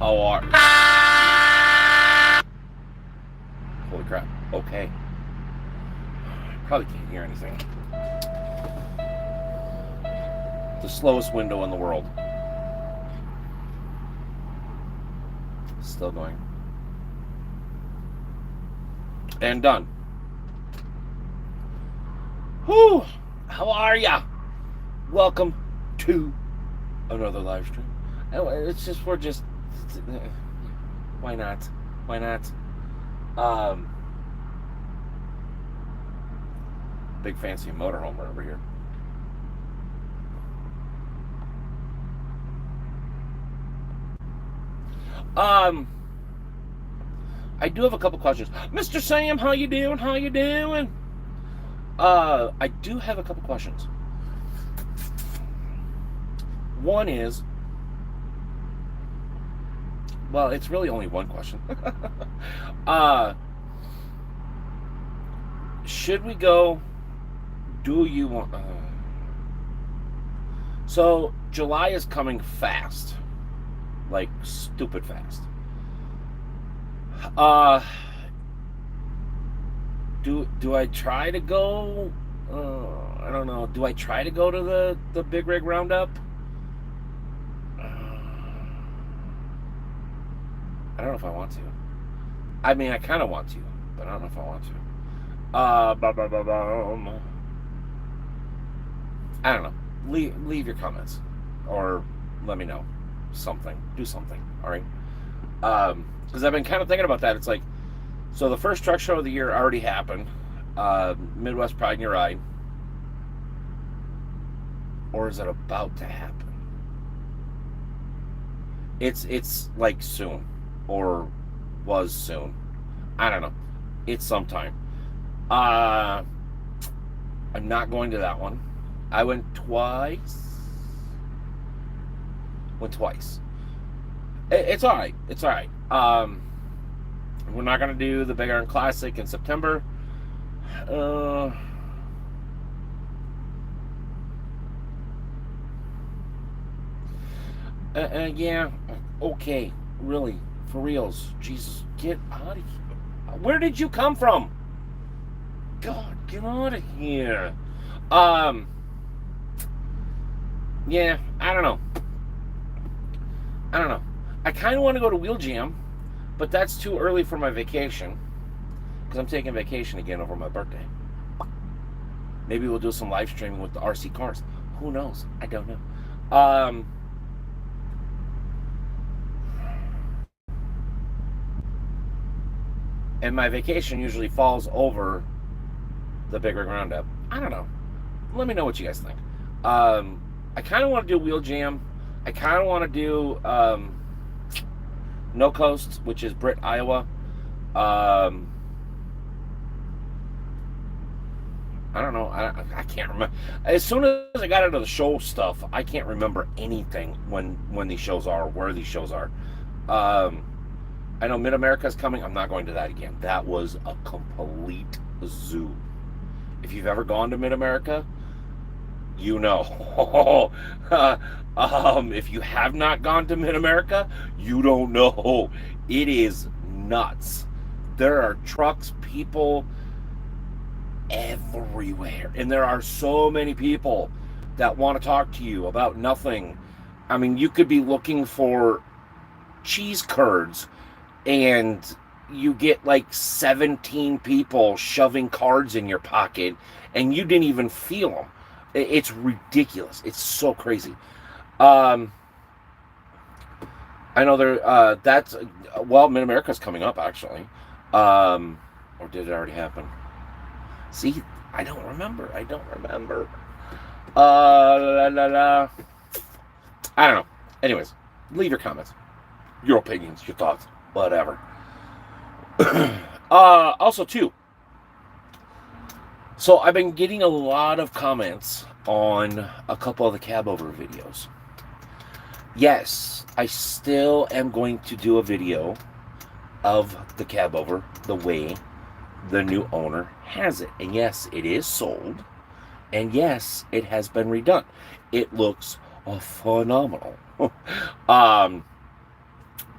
How are... Holy crap. Okay. Probably can't hear anything. The slowest window in the world. Still going. And done. Whew! How are ya? Welcome to another live stream. It's just, we're just... Why not? Why not? Big fancy motorhome over here. I do have a couple questions. Mr. Sam, how you doing? How you doing? I do have a couple questions. One is, well, it's really only one question. Should we go? Do you want? So July is coming fast, like stupid fast. Do I try to go? I don't know. Do I try to go to the Big Rig Roundup? I don't know if I want to. I mean, I kind of want to, but I don't know if I want to. I don't know. Leave your comments, or let me know something. Do something. All right. Because I've been kind of thinking about that. It's like, so the first truck show of the year already happened. Midwest Pride in Your Ride. Or is it about to happen? It's like soon, or was soon. I don't know. It's sometime. I'm not going to that one. I went twice. It's all right. It's all right. We're not going to do the Big Iron Classic in September. Yeah. Okay. Really. For reals. Jesus. Get out of here. Where did you come from? God, get out of here. Yeah. I don't know. I kind of want to go to Wheel Jam, but that's too early for my vacation, because I'm taking vacation again over my birthday. Maybe we'll do some live streaming with the RC cars. Who knows? I don't know. And my vacation usually falls over the Big Rig Roundup. I don't know. Let me know what you guys think. I kind of want to do Wheel Jam. I kind of want to do No Coast, which is Britt, Iowa. I don't know. I can't remember. As soon as I got into the show stuff, I can't remember anything when these shows are, or where these shows are. I know Mid-America's coming. I'm not going to that again. That was a complete zoo. If you've ever gone to Mid-America, you know. If you have not gone to Mid-America, you don't know. It is nuts. There are trucks, people everywhere. And there are so many people that want to talk to you about nothing. I mean, you could be looking for cheese curds, and you get like 17 people shoving cards in your pocket, and you didn't even feel them. It's ridiculous. It's so crazy. I know there. That's, well, Mid America's coming up actually, or did it already happen? See, I don't remember. La, la, la. I don't know. Anyways, leave your comments, your opinions, your thoughts, whatever. Also, too, so I've been getting a lot of comments on a couple of the cab over videos. Yes, I still am going to do a video of the cab over the way the new owner has it. And yes, it is sold. And yes, it has been redone. It looks phenomenal.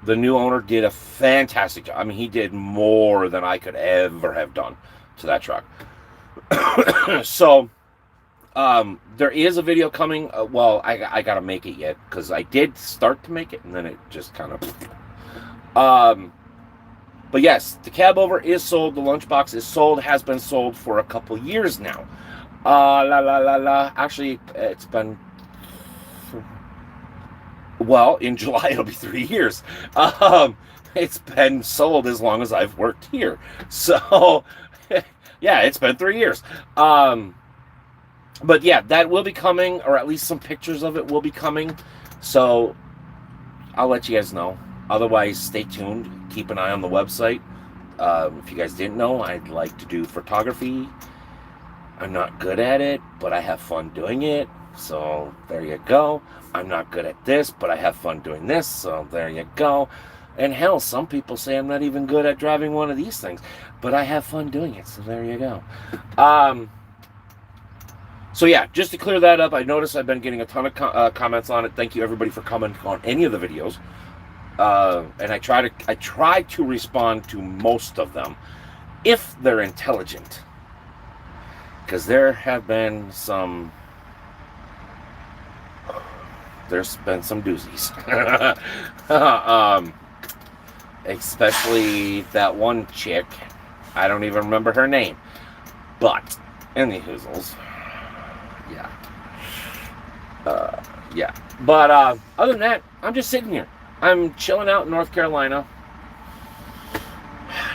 The new owner did a fantastic job. I mean, he did more than I could ever have done to that truck. So, there is a video coming. Well, I gotta make it yet because I did start to make it and then it just kind of. But yes, the cab over is sold. The lunchbox is sold. Has been sold for a couple years now. La la la la. Actually, it's been. Well, in July it'll be 3 years. It's been sold as long as I've worked here. So, yeah, it's been 3 years. But yeah, that will be coming, or at least some pictures of it will be coming. So I'll let you guys know. Otherwise, stay tuned. Keep an eye on the website. If you guys didn't know, I'd like to do photography. I'm not good at it, but I have fun doing it. So there you go. I'm not good at this, but I have fun doing this. So there you go. And hell, some people say I'm not even good at driving one of these things, but I have fun doing it. So there you go. So yeah, just to clear that up, I noticed I've been getting a ton of comments on it. Thank you everybody for commenting on any of the videos. And I try to respond to most of them if they're intelligent, because there's been some doozies. Especially that one chick. I don't even remember her name, but any hoozles. Yeah. But other than that, I'm just sitting here. I'm chilling out in North Carolina.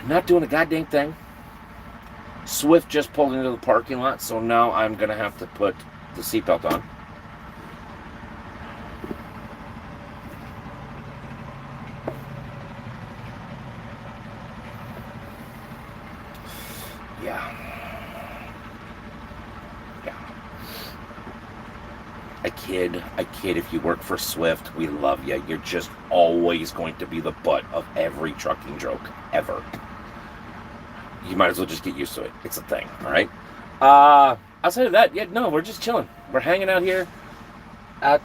Not doing a goddamn thing. Swift just pulled into the parking lot, so now I'm going to have to put the seatbelt on. Yeah. I kid, if you work for Swift, we love you. You're just always going to be the butt of every trucking joke, ever. You might as well just get used to it. It's a thing, all right? Outside of that, yeah, no, we're just chilling. We're hanging out here I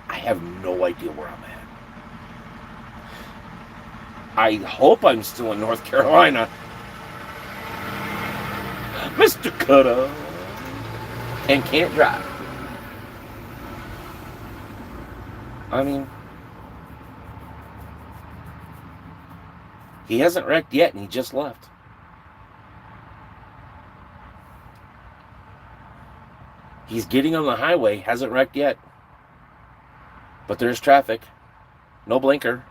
have no idea where I'm at. I hope I'm still in North Carolina. Mr. Cutter. And can't drive. I mean, he hasn't wrecked yet, and he just left. He's getting on the highway, hasn't wrecked yet. But there's traffic. No blinker.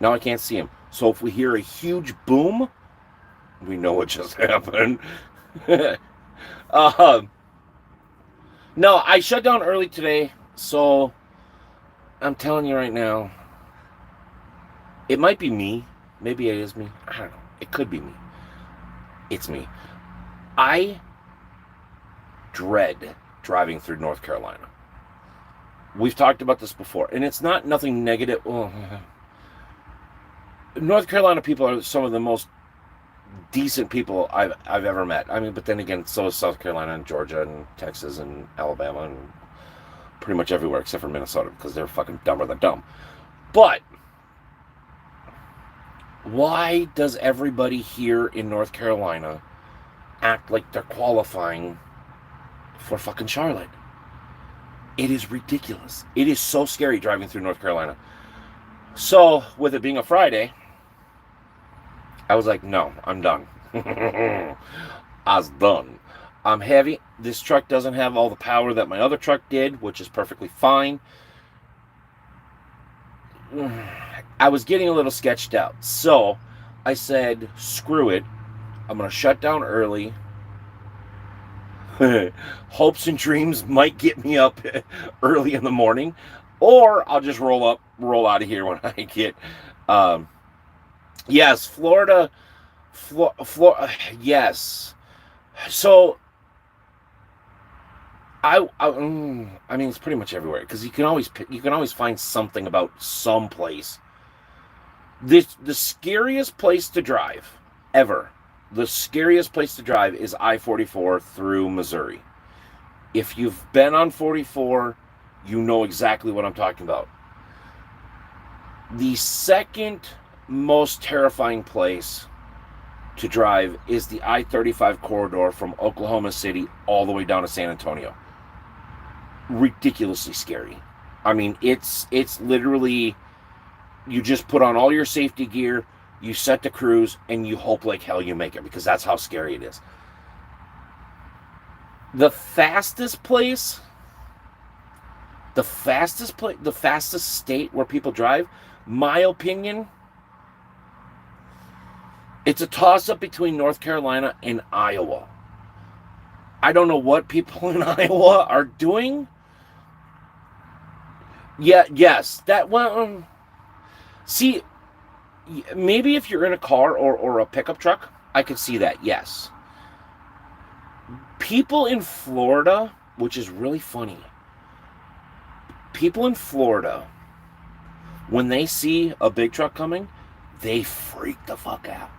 Now I can't see him. So if we hear a huge boom, we know what just happened. No, I shut down early today. So, I'm telling you right now, it might be me. Maybe it is me. I don't know. It could be me. It's me. I dread driving through North Carolina. We've talked about this before, and it's not nothing negative. North Carolina people are some of the most decent people I've ever met. I mean, but then again, so is South Carolina and Georgia and Texas and Alabama and pretty much everywhere except for Minnesota, because they're fucking dumber than dumb. But why does everybody here in North Carolina act like they're qualifying for fucking Charlotte? It is ridiculous. It is so scary driving through North Carolina. So, with it being a Friday, I was like, no, I'm done. I was done. I'm heavy. This truck doesn't have all the power that my other truck did, which is perfectly fine. I was getting a little sketched out. So I said, screw it. I'm going to shut down early. Hopes and dreams might get me up early in the morning. Or I'll just roll out of here when I get... yes, Florida... yes. So... I mean, it's pretty much everywhere, because you can always find something about some place. The scariest place to drive ever. The scariest place to drive is I-44 through Missouri. If you've been on 44, you know exactly what I'm talking about. The second most terrifying place to drive is the I-35 corridor from Oklahoma City all the way down to San Antonio. Ridiculously scary. I mean, it's literally, you just put on all your safety gear, you set the cruise, and you hope like hell you make it, because that's how scary it is. The fastest place, the fastest state where people drive, my opinion, it's a toss-up between North Carolina and Iowa. I don't know what people in Iowa are doing. Yeah, yes, that one. See, maybe if you're in a car or a pickup truck, I could see that. Yes, people in Florida, which is really funny. People in Florida, when they see a big truck coming, they freak the fuck out.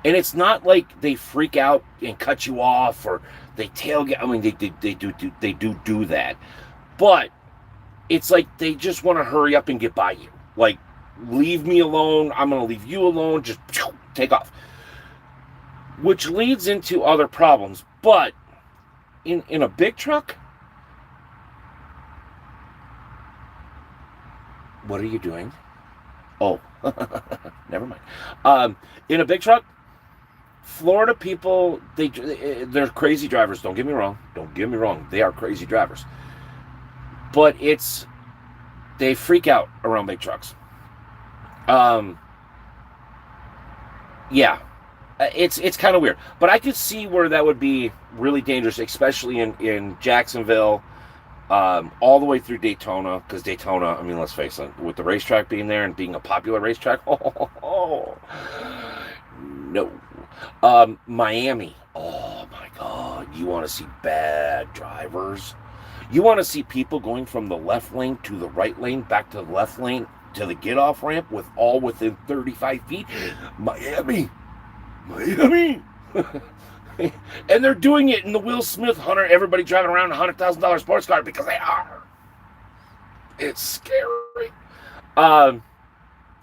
And it's not like they freak out and cut you off or they tailgate. I mean, they do that, but it's like they just want to hurry up and get by you. Like, leave me alone. I'm gonna leave you alone. Just take off, which leads into other problems. But in a big truck, what are you doing? Oh, never mind. In a big truck, Florida people, they're crazy drivers. Don't get me wrong. Don't get me wrong. They are crazy drivers. But they freak out around big trucks. Yeah, it's kind of weird. But I could see where that would be really dangerous, especially in Jacksonville, all the way through Daytona. Because Daytona, I mean, let's face it, with the racetrack being there and being a popular racetrack, no. Miami. Oh my God. You want to see bad drivers? You want to see people going from the left lane to the right lane, back to the left lane to the get off ramp with all within 35 feet? Miami. And they're doing it in the Will Smith Hunter, everybody driving around a $100,000 sports car, because they are. It's scary.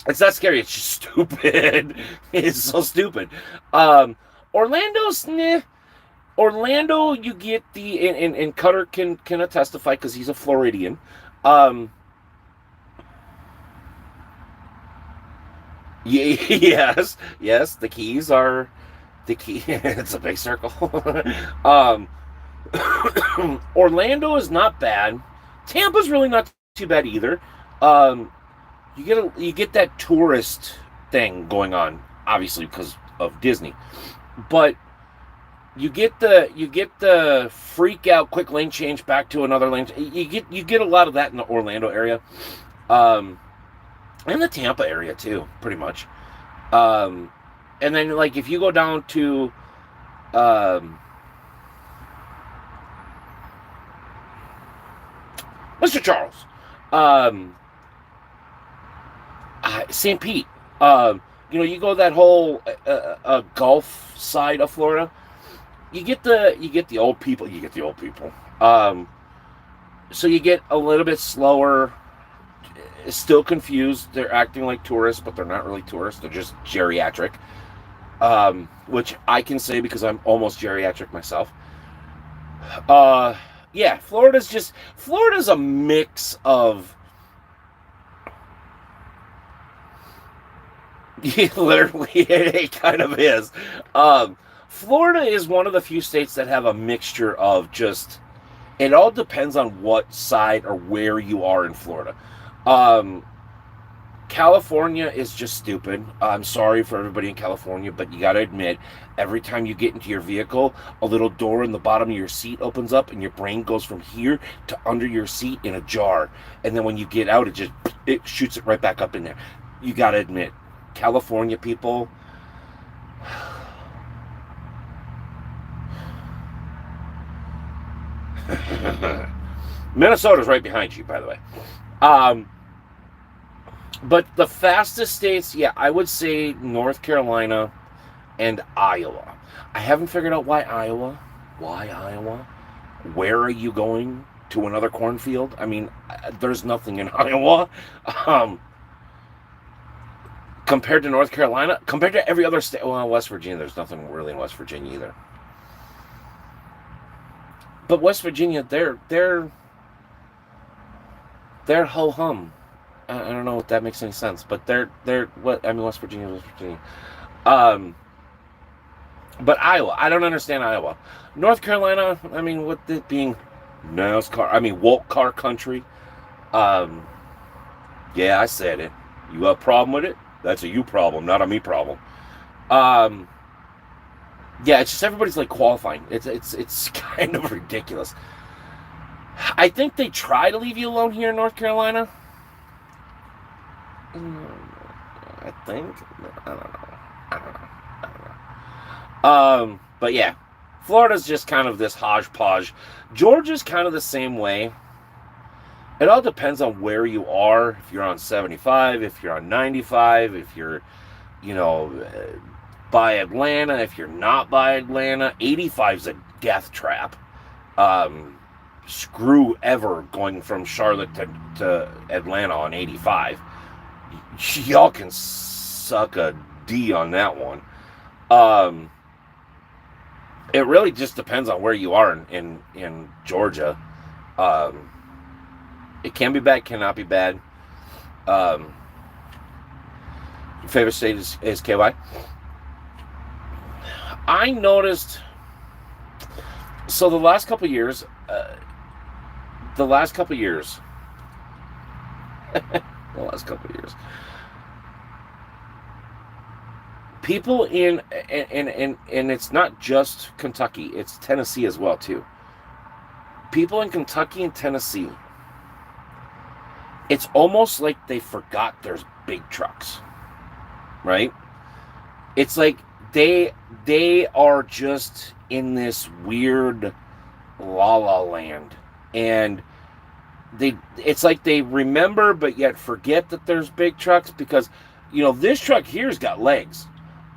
It's not scary. It's just stupid. It's so stupid. Orlando's Orlando, you get and Cutter can testify because he's a Floridian. Yes, the Keys are the key. It's a big circle. um, Orlando is not bad. Tampa's really not too bad either. Um, you get that tourist thing going on, obviously because of Disney, but you get the freak out quick lane change back to another lane. You get a lot of that in the Orlando area, and the Tampa area too, pretty much. And then like if you go down to Mr. Charles, St. Pete. You go that whole Gulf side of Florida. You get the old people. So you get a little bit slower. Still confused. They're acting like tourists, but they're not really tourists. They're just geriatric. Which I can say because I'm almost geriatric myself. Yeah, Florida's a mix of. Literally, it kind of is. Florida is one of the few states that have a mixture of just. It all depends on what side or where you are in Florida. California is just stupid. I'm sorry for everybody in California, but you gotta admit, every time you get into your vehicle, a little door in the bottom of your seat opens up and your brain goes from here to under your seat in a jar. And then when you get out, it shoots it right back up in there. You gotta admit, California people... Minnesota's right behind you, by the way. But the fastest states, yeah, I would say North Carolina and Iowa. I haven't figured out why Iowa. Why Iowa? Where are you going? To another cornfield? I mean, there's nothing in Iowa. compared to North Carolina, compared to every other state. Well, West Virginia, there's nothing really in West Virginia either. But West Virginia, they're ho hum. I don't know if that makes any sense, but they're what I mean. West Virginia, West Virginia. Um, but Iowa, I don't understand Iowa. North Carolina, I mean, with it being NASCAR, I mean woke car country. Um, yeah, I said it. You got a problem with it? That's a you problem, not a me problem. Um, yeah, it's just everybody's like qualifying. It's kind of ridiculous. I think they try to leave you alone here in North Carolina. I think. I don't know. I don't know. I don't know. But yeah, Florida's just kind of this hodgepodge. Georgia's kind of the same way. It all depends on where you are. If you're on 75, if you're on 95, if you're, by Atlanta, if you're not by Atlanta. 85's a death trap. Screw ever going from Charlotte to Atlanta on 85. Y'all can suck a D on that one. It really just depends on where you are in Georgia. It can be bad, cannot be bad. Your favorite state is KY. I noticed. So the last couple years, the last couple years, people in and it's not just Kentucky, it's Tennessee as well too. People in Kentucky and Tennessee, it's almost like they forgot there's big trucks, right? It's like they are just in this weird la la land, and it's like they remember but yet forget that there's big trucks, because this truck here's got legs.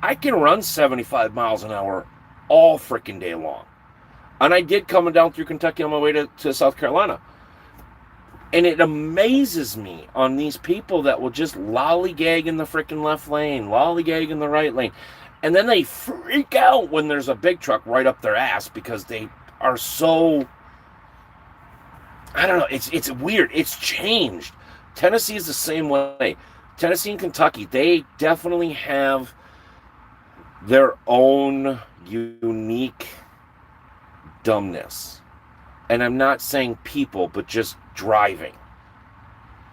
I can run 75 miles an hour all freaking day long. And I did coming down through Kentucky on my way to South Carolina. And it amazes me on these people that will just lollygag in the freaking left lane, lollygag in the right lane. And then they freak out when there's a big truck right up their ass because they are so... I don't know. It's weird. It's changed. Tennessee is the same way. Tennessee and Kentucky, they definitely have their own unique dumbness. And I'm not saying people, but just driving,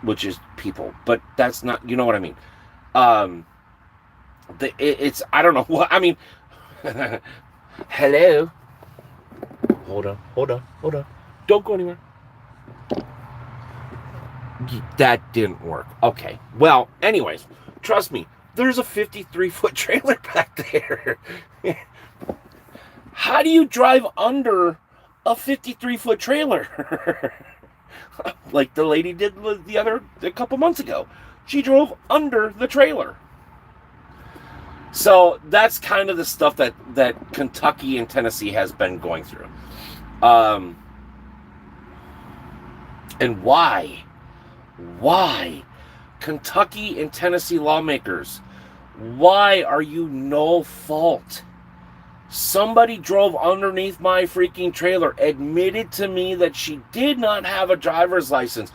which is people. But that's not, you know what I mean. It's, I don't know what, I mean, hello. Hold on. Don't go anywhere. That didn't work. Okay. Well, anyways, trust me, there's a 53-foot trailer back there. How do you drive under a 53-foot trailer? Like the lady did a couple months ago. She drove under the trailer. So that's kind of the stuff that Kentucky and Tennessee has been going through. And why? Kentucky and Tennessee lawmakers, why are you no fault? Somebody drove underneath my freaking trailer, admitted to me that she did not have a driver's license,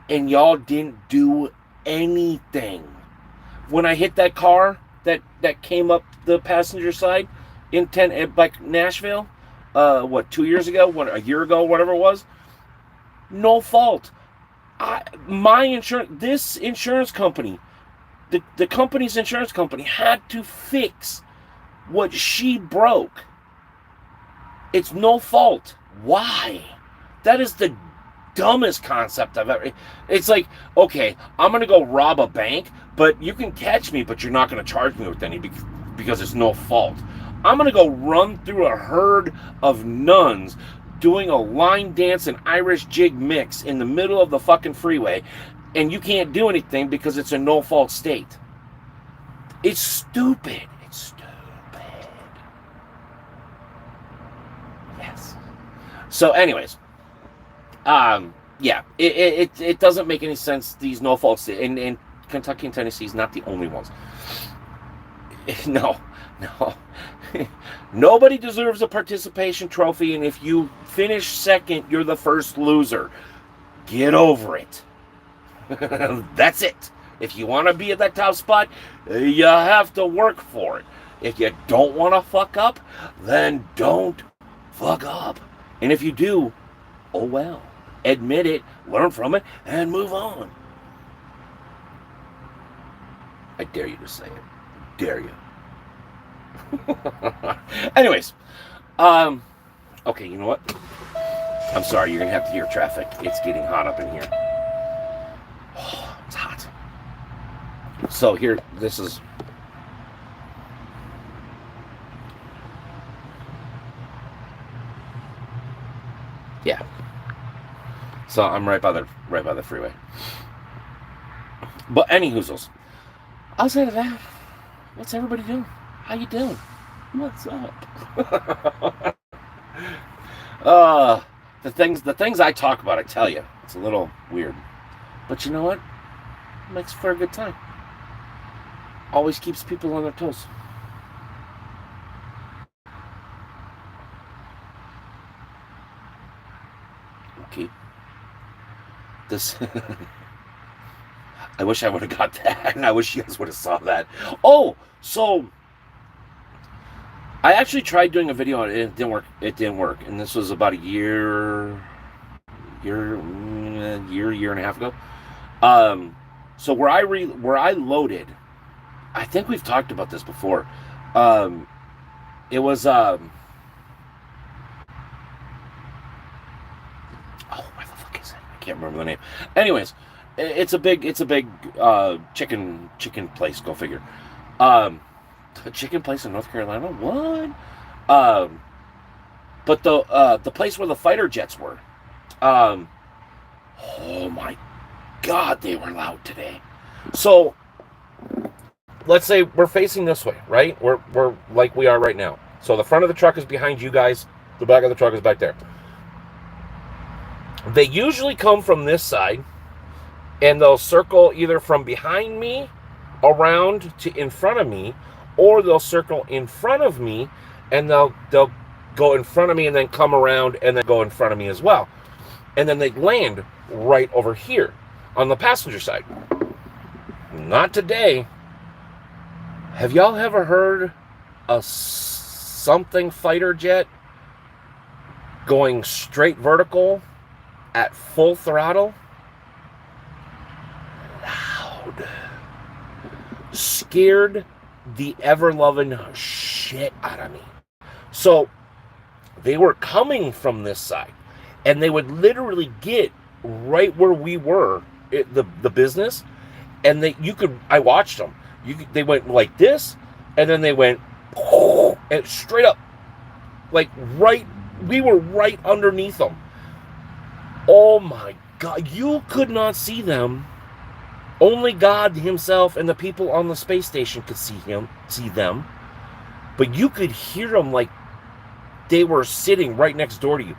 and y'all didn't do anything. When I hit that car that came up the passenger side in Nashville, 2 years ago, a year ago, whatever it was, no fault. This insurance company, the company's insurance company had to fix what she broke. It's no fault. Why? That is the dumbest concept I've ever. It's like, okay, I'm gonna go rob a bank, but you can catch me, but you're not gonna charge me with any because it's no fault. I'm gonna go run through a herd of nuns doing a line dance and Irish jig mix in the middle of the fucking freeway, and you can't do anything because it's a no-fault state. It's stupid. Yes. So anyways, yeah, it doesn't make any sense, these no-fault states. And Kentucky and Tennessee is not the only ones. No. Nobody deserves a participation trophy, and if you finish second, you're the first loser. Get over it. That's it. If you want to be at that top spot, you have to work for it. If you don't want to fuck up, then don't fuck up. And if you do, oh well. Admit it, learn from it, and move on. I dare you to say it. Dare you. Anyways, okay, you know what? I'm sorry, you're gonna have to hear traffic. It's getting hot up in here. Oh, it's hot. So here, this is. Yeah. So I'm right by the freeway. But any hoozles. Outside of that, what's everybody doing? How you doing? What's up? The things I talk about, I tell you, it's a little weird. But you know what? It makes for a good time. Always keeps people on their toes. Okay. This I wish I would have got that, and I wish you guys would have saw that. Oh, so I actually tried doing a video on it, and it didn't work. It didn't work, and this was about a year and a half ago. So where I loaded, I think we've talked about this before. It was oh, where the fuck is it? I can't remember the name. Anyways, it's a big chicken place. Go figure. A chicken place in North Carolina. What? But the place where the fighter jets were. Oh my God, they were loud today. So let's say we're facing this way, right? We're like we are right now. So the front of the truck is behind you guys. The back of the truck is back there. They usually come from this side, and they'll circle either from behind me around to in front of me, or they'll circle in front of me, and they'll go in front of me and then come around and then go in front of me as well. And then they land right over here on the passenger side. Not today. Have y'all ever heard a something fighter jet going straight vertical at full throttle? Loud. Scared the ever-loving shit out of me. So they were coming from this side, and they would literally get right where we were, the business, and I watched them. They went like this, and then they went and straight up, like right. We were right underneath them. Oh my God! You could not see them. Only God himself and the people on the space station could see them. But you could hear them like they were sitting right next door to you.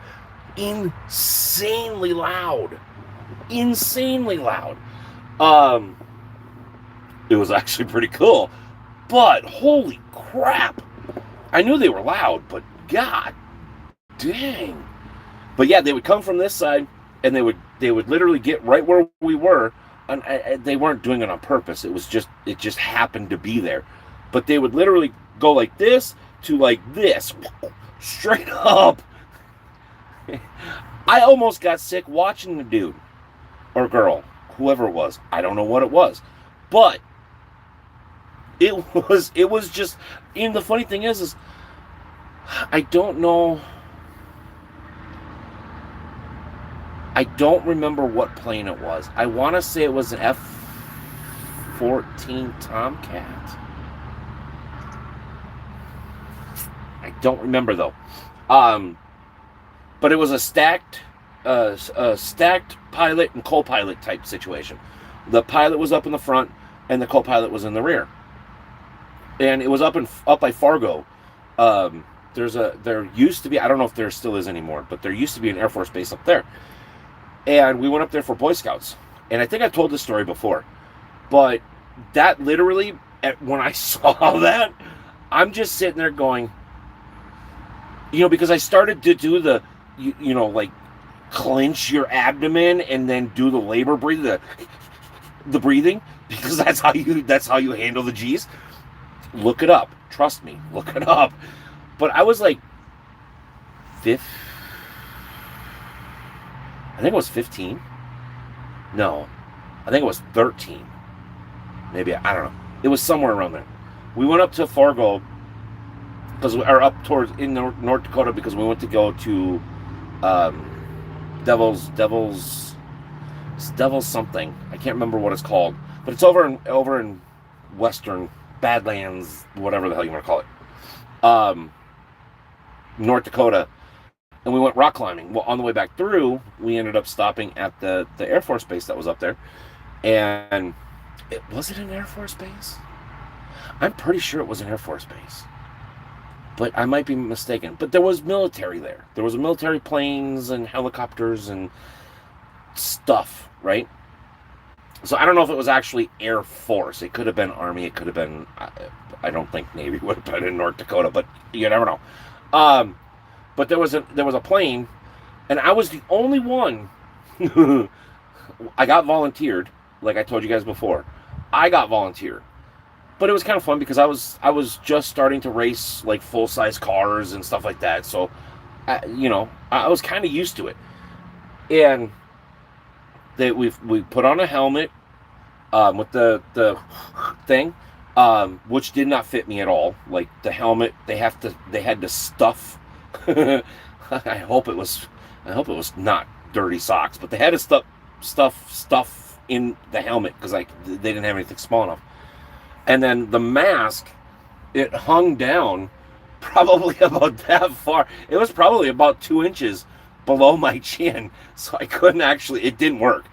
Insanely loud. Insanely loud. It was actually pretty cool. But holy crap. I knew they were loud, but God dang. But yeah, they would come from this side, and they would literally get right where we were. And they weren't doing it on purpose. It just happened to be there. But they would literally go like this to like this, straight up. I almost got sick watching the dude or girl, whoever it was. I don't know what it was, but it was just. And the funny thing is I don't know. I don't remember what plane it was. I want to say it was an F-14 Tomcat. I don't remember though. But it was a stacked pilot and co-pilot type situation. The pilot was up in the front, and the co-pilot was in the rear. And it was up by Fargo. There used to be, I don't know if there still is anymore, but there used to be an Air Force base up there. And we went up there for Boy Scouts. And I think I've told this story before. But that literally, when I saw that, I'm just sitting there going, because I started to do like clench your abdomen and then do the labor breathing, the breathing, because that's how you handle the G's. Look it up. Trust me. Look it up. But I was like, I think it was 15. No, I think it was 13. Maybe, I don't know. It was somewhere around there. We went up to Fargo, up towards in North Dakota, because we went to go to Devil's something. I can't remember what it's called, but it's over in Western Badlands, whatever the hell you want to call it, North Dakota. And we went rock climbing. Well, on the way back through, we ended up stopping at the Air Force base that was up there. And was it an Air Force base? I'm pretty sure it was an Air Force base, but I might be mistaken. But there was military there. There was military planes and helicopters and stuff, right? So I don't know if it was actually Air Force. It could have been Army. It could have been, I don't think Navy would have been in North Dakota, but you never know. But there was a plane, and I was the only one. I got volunteered, like I told you guys before. I got volunteered, but it was kind of fun because I was just starting to race like full size cars and stuff like that. So, I was kind of used to it, and we put on a helmet with the thing, which did not fit me at all. Like the helmet, they had to stuff. I hope it was not dirty socks, but they had to stuff in the helmet because they didn't have anything small enough. And then the mask, it hung down probably about that far. It was probably about 2 inches below my chin, so I couldn't actually. It didn't work.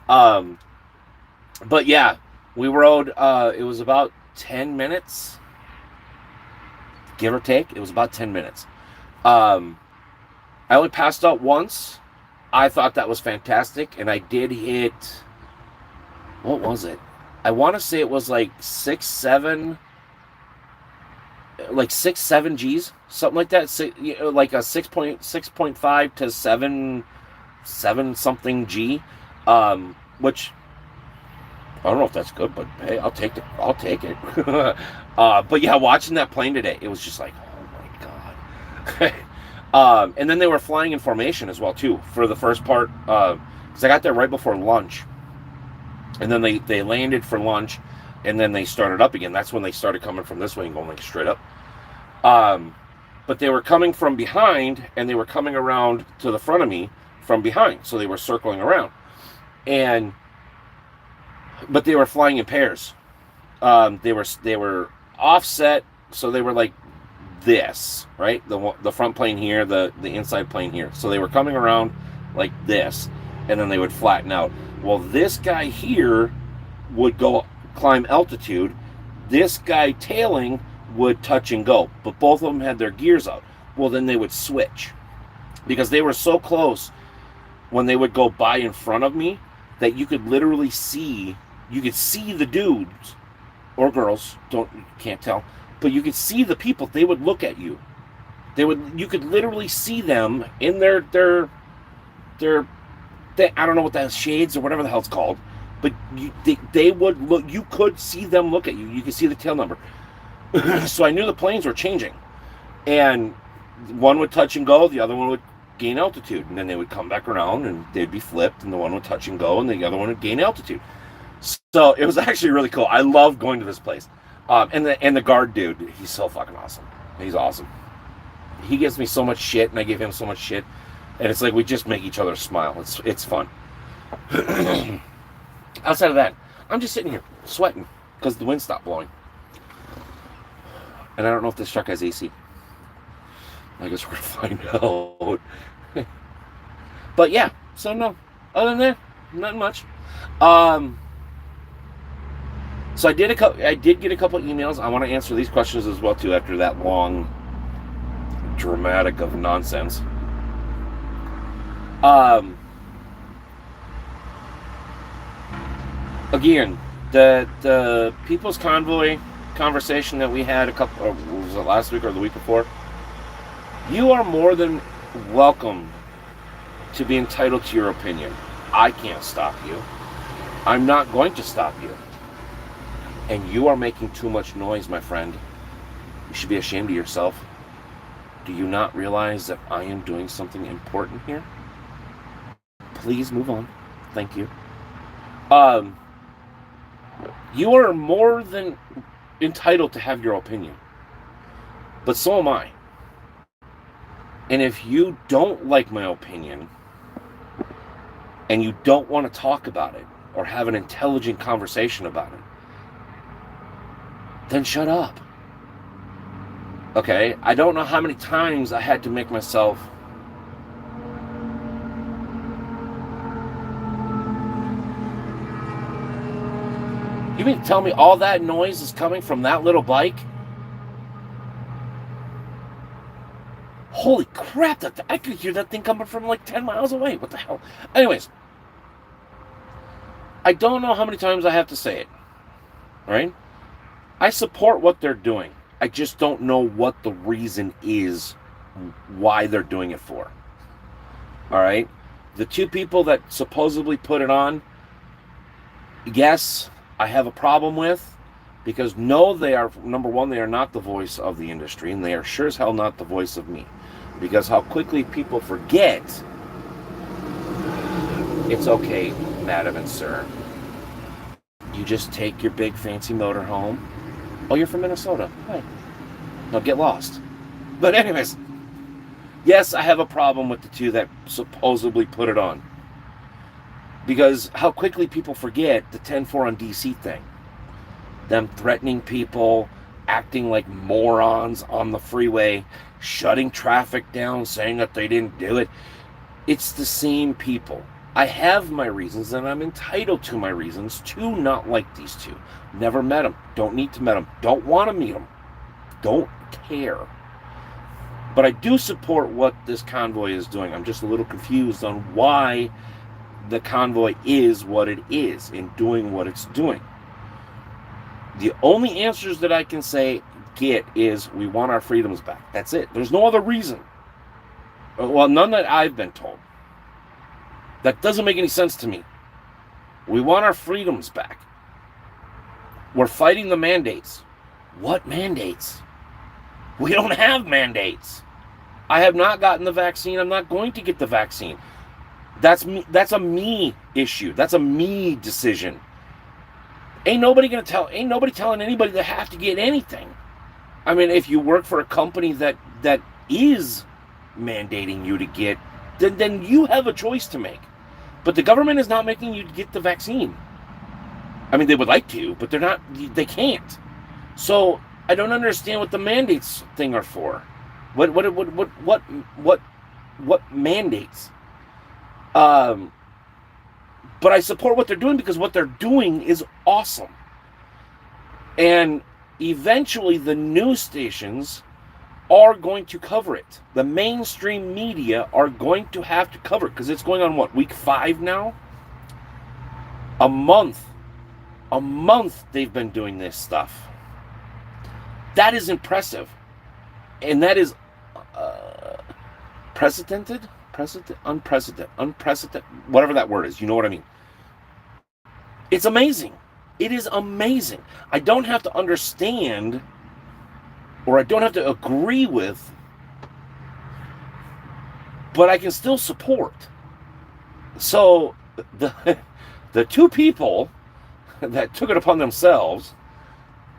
But yeah, we rode. It was about 10 minutes, give or take. It was about 10 minutes. I only passed out once. I thought that was fantastic, and I did hit. What was it? I want to say it was like 6-7 Gs, something like that. Like a 6.5 to 7 something G, which I don't know if that's good, but hey, I'll take it. But yeah, watching that plane today, it was just like, oh my god. And then they were flying in formation as well too for the first part, because I got there right before lunch, and then they landed for lunch, and then they started up again. That's when they started coming from this way and going like straight up. But they were coming from behind, and they were coming around to the front of me from behind, so they were circling around, but they were flying in pairs. They were offset, so they were like this, right? The front plane here, the inside plane here. So they were coming around like this, and then they would flatten out. Well, this guy here would go climb altitude. This guy tailing would touch and go, but both of them had their gears out. Well, then they would switch because they were so close when they would go by in front of me that you could literally see. You could see the dudes or girls, can't tell, but you could see the people. They would look at you. You could literally see them in their I don't know what that is, shades or whatever the hell it's called, but they would look. You could see them look at you. You could see the tail number. So I knew the planes were changing, and one would touch and go, the other one would gain altitude, and then they would come back around and they'd be flipped, and the one would touch and go, and the other one would gain altitude. So it was actually really cool. I love going to this place. And the guard dude, he's so fucking awesome. He's awesome. He gives me so much shit, and I give him so much shit, and it's like we just make each other smile. It's fun. Outside of that, I'm just sitting here sweating because the wind stopped blowing, and I don't know if this truck has AC. I guess we're gonna find out. But yeah, so no. Other than that, nothing much. So I did get a couple emails. I want to answer these questions as well too after that long dramatic of nonsense. Again, The People's Convoy conversation that we had was it last week or the week before? You are more than welcome to be entitled to your opinion. I can't stop you. I'm not going to stop you. And you are making too much noise, my friend. You should be ashamed of yourself. Do you not realize that I am doing something important here? Please move on. Thank you. You are more than entitled to have your opinion. But so am I. And if you don't like my opinion, and you don't want to talk about it, or have an intelligent conversation about it, then shut up. Okay? I don't know how many times I had to make myself You mean to tell me all that noise is coming from that little bike? Holy crap, I could hear that thing coming from like 10 miles away. What the hell? Anyways, I don't know how many times I have to say it, right? I support what they're doing. I just don't know what the reason is why they're doing it for. All right? The two people that supposedly put it on, yes, I have a problem with, because no, they are, number one, they are not the voice of the industry, and they are sure as hell not the voice of me. Because how quickly people forget, it's okay, madam and sir. You just take your big fancy motor home. Oh, you're from Minnesota. Hi. Now get lost. But anyways, yes, I have a problem with the two that supposedly put it on. Because how quickly people forget the 10-4 on DC thing. Them threatening people, acting like morons on the freeway, shutting traffic down, saying that they didn't do it. It's the same people. I have my reasons, and I'm entitled to my reasons to not like these two. Never met them. Don't need to meet them. Don't want to meet them. Don't care. But I do support what this convoy is doing. I'm just a little confused on why the convoy is what it is in doing what it's doing. The only answers that I can get is we want our freedoms back. That's it. There's no other reason. Well, none that I've been told. That doesn't make any sense to me. We want our freedoms back. We're fighting the mandates. What mandates? We don't have mandates. I have not gotten the vaccine. I'm not going to get the vaccine. That's me. That's a me issue. That's a me decision. Ain't nobody telling anybody they have to get anything. I mean, if you work for a company that is mandating you to get, then you have a choice to make. But the government is not making you get the vaccine. I mean, they would like to, but they're not. They can't. So I don't understand what the mandates thing are for. What mandates? But I support what they're doing because what they're doing is awesome. And eventually the news stations are going to cover it. The mainstream media are going to have to cover it because it's going on, what, week 5 now? A month they've been doing this stuff. That is impressive. And that is unprecedented, whatever that word is, you know what I mean. It's amazing. It is amazing. I don't have to understand, or I don't have to agree with, but I can still support. So the two people that took it upon themselves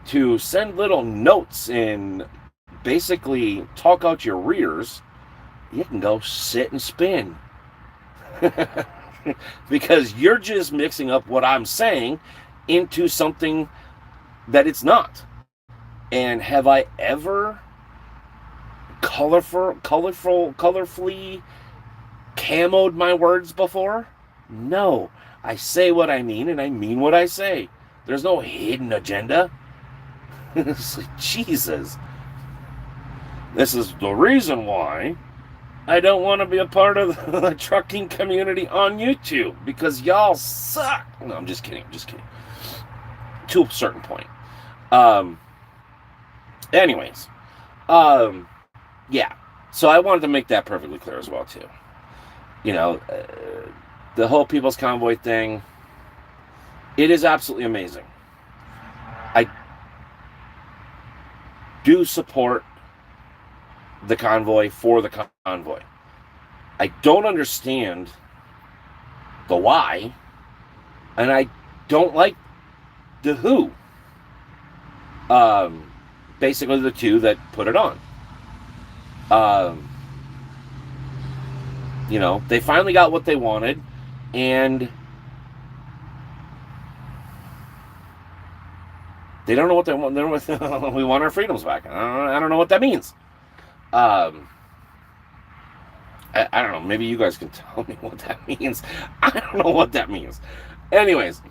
to send little notes and basically talk out your rears, you can go sit and spin. Because you're just mixing up what I'm saying into something that it's not. And have I ever colorfully camoed my words before? No. I say what I mean, and I mean what I say. There's no hidden agenda. It's like, Jesus. This is the reason why I don't want to be a part of the trucking community on YouTube, because y'all suck. No, I'm just kidding. to a certain point. Um, anyways, yeah. So I wanted to make that perfectly clear as well too. You know, the whole People's Convoy thing. It is absolutely amazing. I do support the convoy for the convoy. I don't understand the why, and I don't like the who. Um, Basically the two that put it on. Um, they finally got what they wanted, and they don't know what they want. We want our freedoms back. I don't know what that means. I don't know. Maybe you guys can tell me what that means. I don't know what that means. Anyways,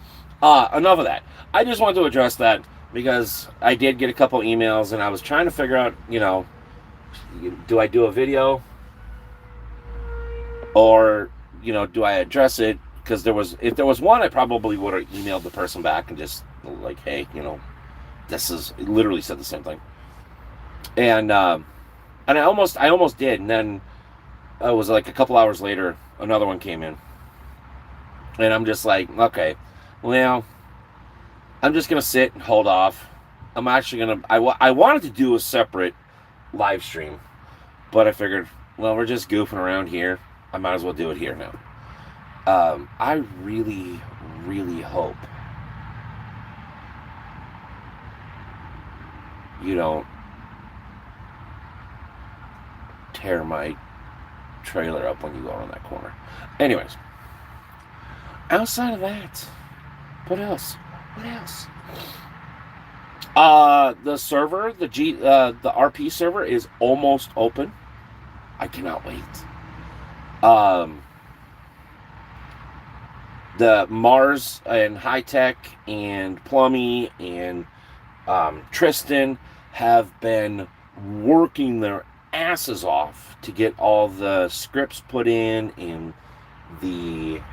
enough of that. I just wanted to address that because I did get a couple emails, and I was trying to figure out, do I do a video or, do I address it? Because if there was one, I probably would have emailed the person back and just like, hey, this is literally said the same thing. And I almost did, and then it was like a couple hours later, another one came in, and I'm just like, okay, well, I'm just gonna sit and hold off. I'm actually gonna. I wanted to do a separate live stream, but I figured, well, we're just goofing around here. I might as well do it here now. I really, really hope you don't tear my trailer up when you go around that corner. Anyways, outside of that, what else? The server, the RP server is almost open. I cannot wait. The Mars and High Tech and Plummy and Tristan have been working their asses off to get all the scripts put in and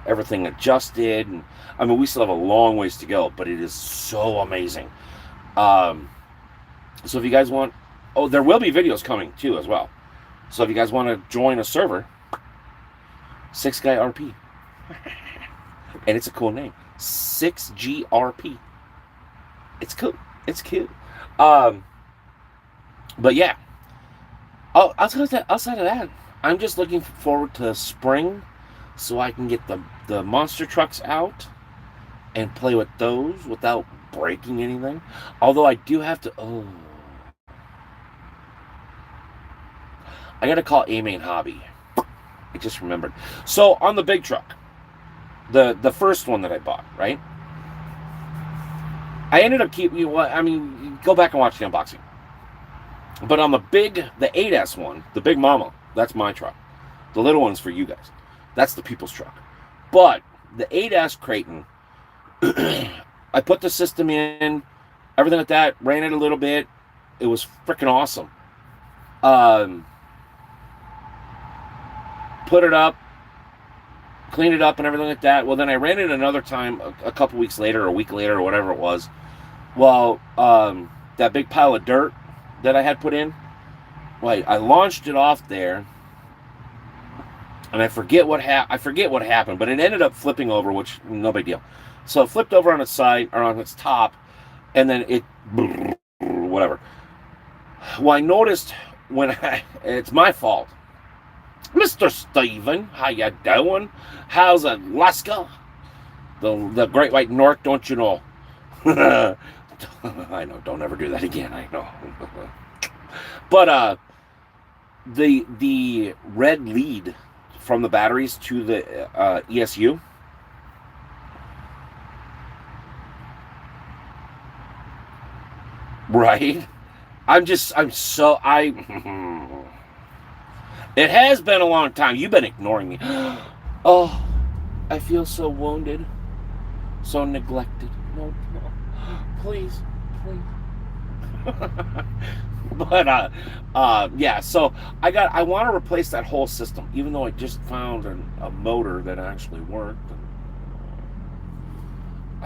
everything adjusted. And I mean, we still have a long ways to go, but it is so amazing. So if you guys want, there will be videos coming too as well. So if you guys want to join a server, 6Guy RP, and it's a cool name, 6GRP. It's cool. It's cute. But yeah. Outside of that, I'm just looking forward to spring, so I can get the monster trucks out and play with those without breaking anything. Although I do have to. I gotta call A-Main Hobby. I just remembered. So on the big truck, the first one that I bought, right? I ended up go back and watch the unboxing. But on the 8S one, the Big Mama, that's my truck. The little one's for you guys. That's the people's truck. But the 8S Creighton, I put the system in, everything like that, ran it a little bit. It was freaking awesome. Put it up, cleaned it up and everything like that. Well, then I ran it another time a couple weeks later, or a week later, or whatever it was. Well, that big pile of dirt that I had put in, well, I launched it off there, and I forget what happened, but it ended up flipping over, which no big deal. So it flipped over on its side, or on its top, and then it whatever. Well, I noticed it's my fault. Mr. Steven, how you doing? How's Alaska? The Great White North, don't you know? I know, don't ever do that again, I know. But the red lead from the batteries to the ESU, right? It has been a long time. You've been ignoring me. Oh, I feel so wounded, so neglected. No, please. But yeah. So I want to replace that whole system, even though I just found a motor that actually worked.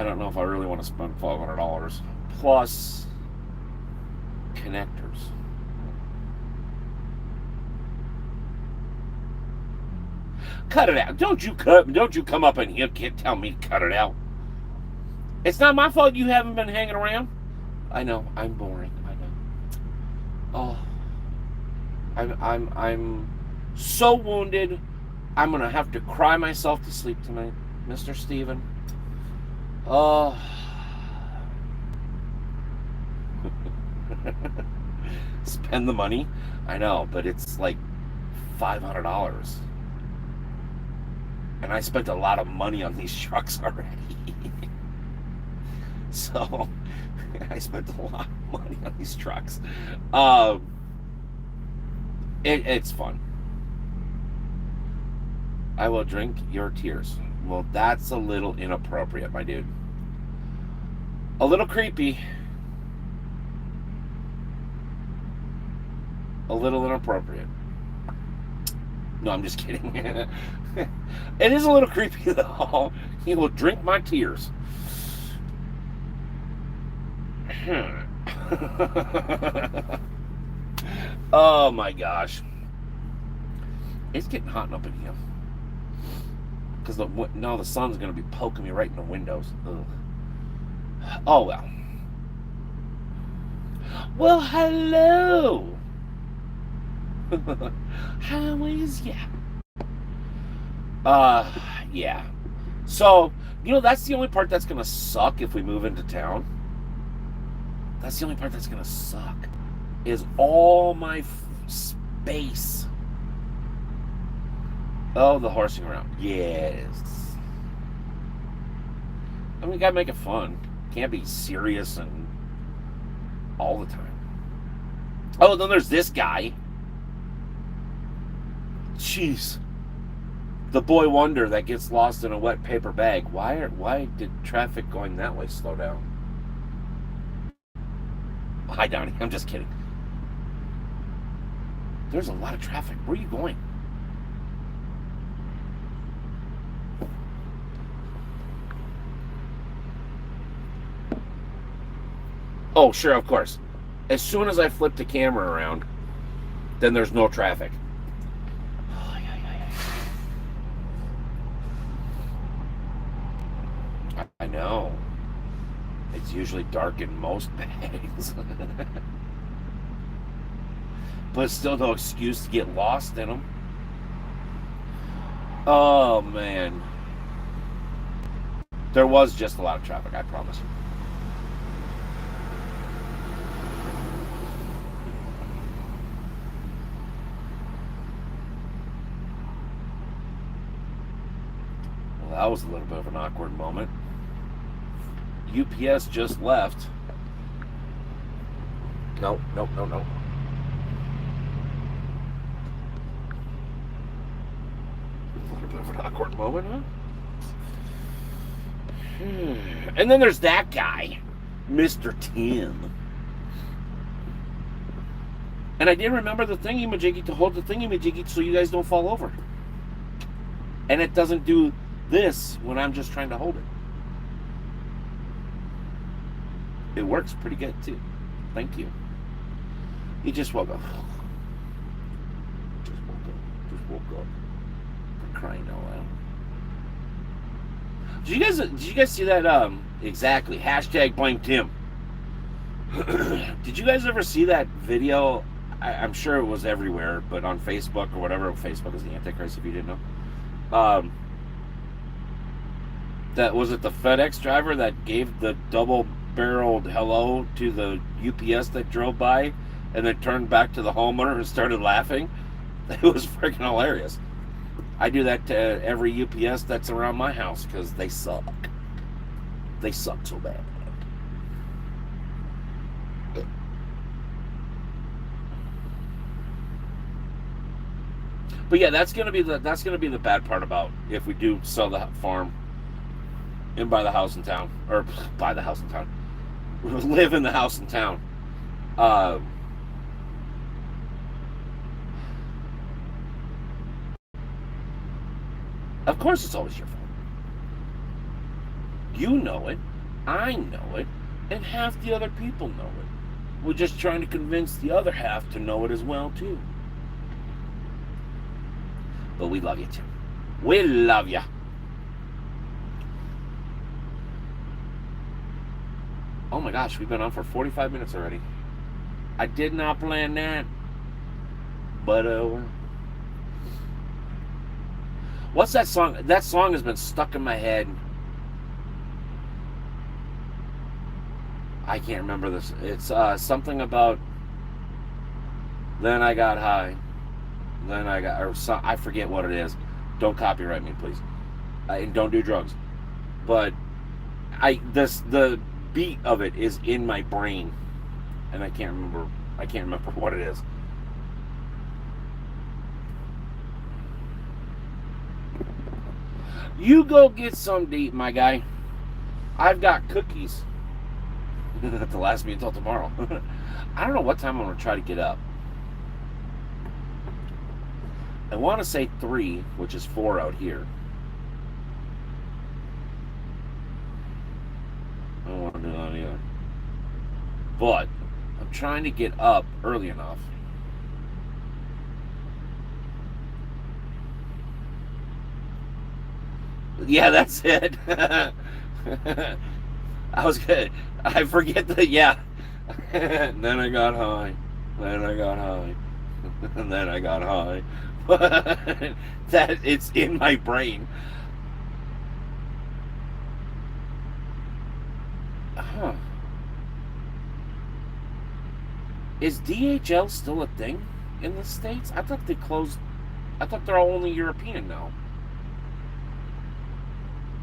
I don't know if I really want to spend $1,200 plus connectors. Cut it out! Don't you come up in here and tell me to cut it out. It's not my fault you haven't been hanging around. I know I'm boring. I know. Oh, I'm so wounded. I'm gonna have to cry myself to sleep tonight, Mr. Steven. Oh. Spend the money. I know, but it's like $500. And I spent a lot of money on these trucks already. So I spent a lot of money on these trucks. It's fun. I will drink your tears. Well, that's a little inappropriate, my dude. A little creepy. A little inappropriate. No, I'm just kidding. It is a little creepy, though. He will drink my tears. Oh my gosh. It's getting hot up in here. Because now the sun's going to be poking me right in the windows. Ugh. Oh well. Well, hello. How is ya? Yeah. So, that's the only part that's gonna suck if we move into town. That's the only part that's gonna suck. Is all my space. Oh, the horsing around. Yes. I mean, we gotta make it fun. Can't be serious and all the time. Oh, then there's this guy. Jeez. The boy wonder that gets lost in a wet paper bag. Why did traffic going that way slow down? Hi, Donnie. I'm just kidding. There's a lot of traffic. Where are you going? Oh, sure, of course. As soon as I flip the camera around, then there's no traffic. I know. It's usually dark in most bags. But it's still no excuse to get lost in them. Oh, man. There was just a lot of traffic, I promise you. Well, that was a little bit of an awkward moment. UPS just left. No. A little bit of an awkward moment, huh? And then there's that guy, Mr. Tim. And I didn't remember the thingy-majiggy to hold the thingy-majiggy so you guys don't fall over. And it doesn't do this when I'm just trying to hold it. It works pretty good, too. Thank you. He just woke up. Just woke up. For crying out loud. Did you guys see that? Exactly. Hashtag blame Tim. Did you guys ever see that video? I'm sure it was everywhere, but on Facebook or whatever. Facebook is the Antichrist, if you didn't know. That was it. The FedEx driver that gave the double-barreled hello to the UPS that drove by, and then turned back to the homeowner and started laughing. It was freaking hilarious. I do that to every UPS that's around my house because they suck. They suck so bad. But yeah, that's gonna be the bad part about if we do sell the farm and buy the house in town, or buy the house in town, live in the house in town. Of course, it's always your fault. You know it. I know it, and half the other people know it. We're just trying to convince the other half to know it as well too. But we love you, Tim. We love you. Oh my gosh, we've been on for 45 minutes already. I did not plan that, but what's that song? That song has been stuck in my head. I can't remember this. It's something about. Then I got high. Then I got, or so, I forget what it is. Don't copyright me, please. And don't do drugs. But the beat of it is in my brain, and I can't remember. I can't remember what it is. You go get some to eat, my guy. I've got cookies. To last me until tomorrow. I don't know what time I'm gonna try to get up. I want to say 3, which is 4 out here. I don't want to do that either. But I'm trying to get up early enough. Yeah, that's it. I was good. I forget that. Yeah. And then I got high. Then I got high. And then I got high. That it's in my brain. Huh. Is DHL still a thing in the States? I thought they closed. I thought they're all only European now.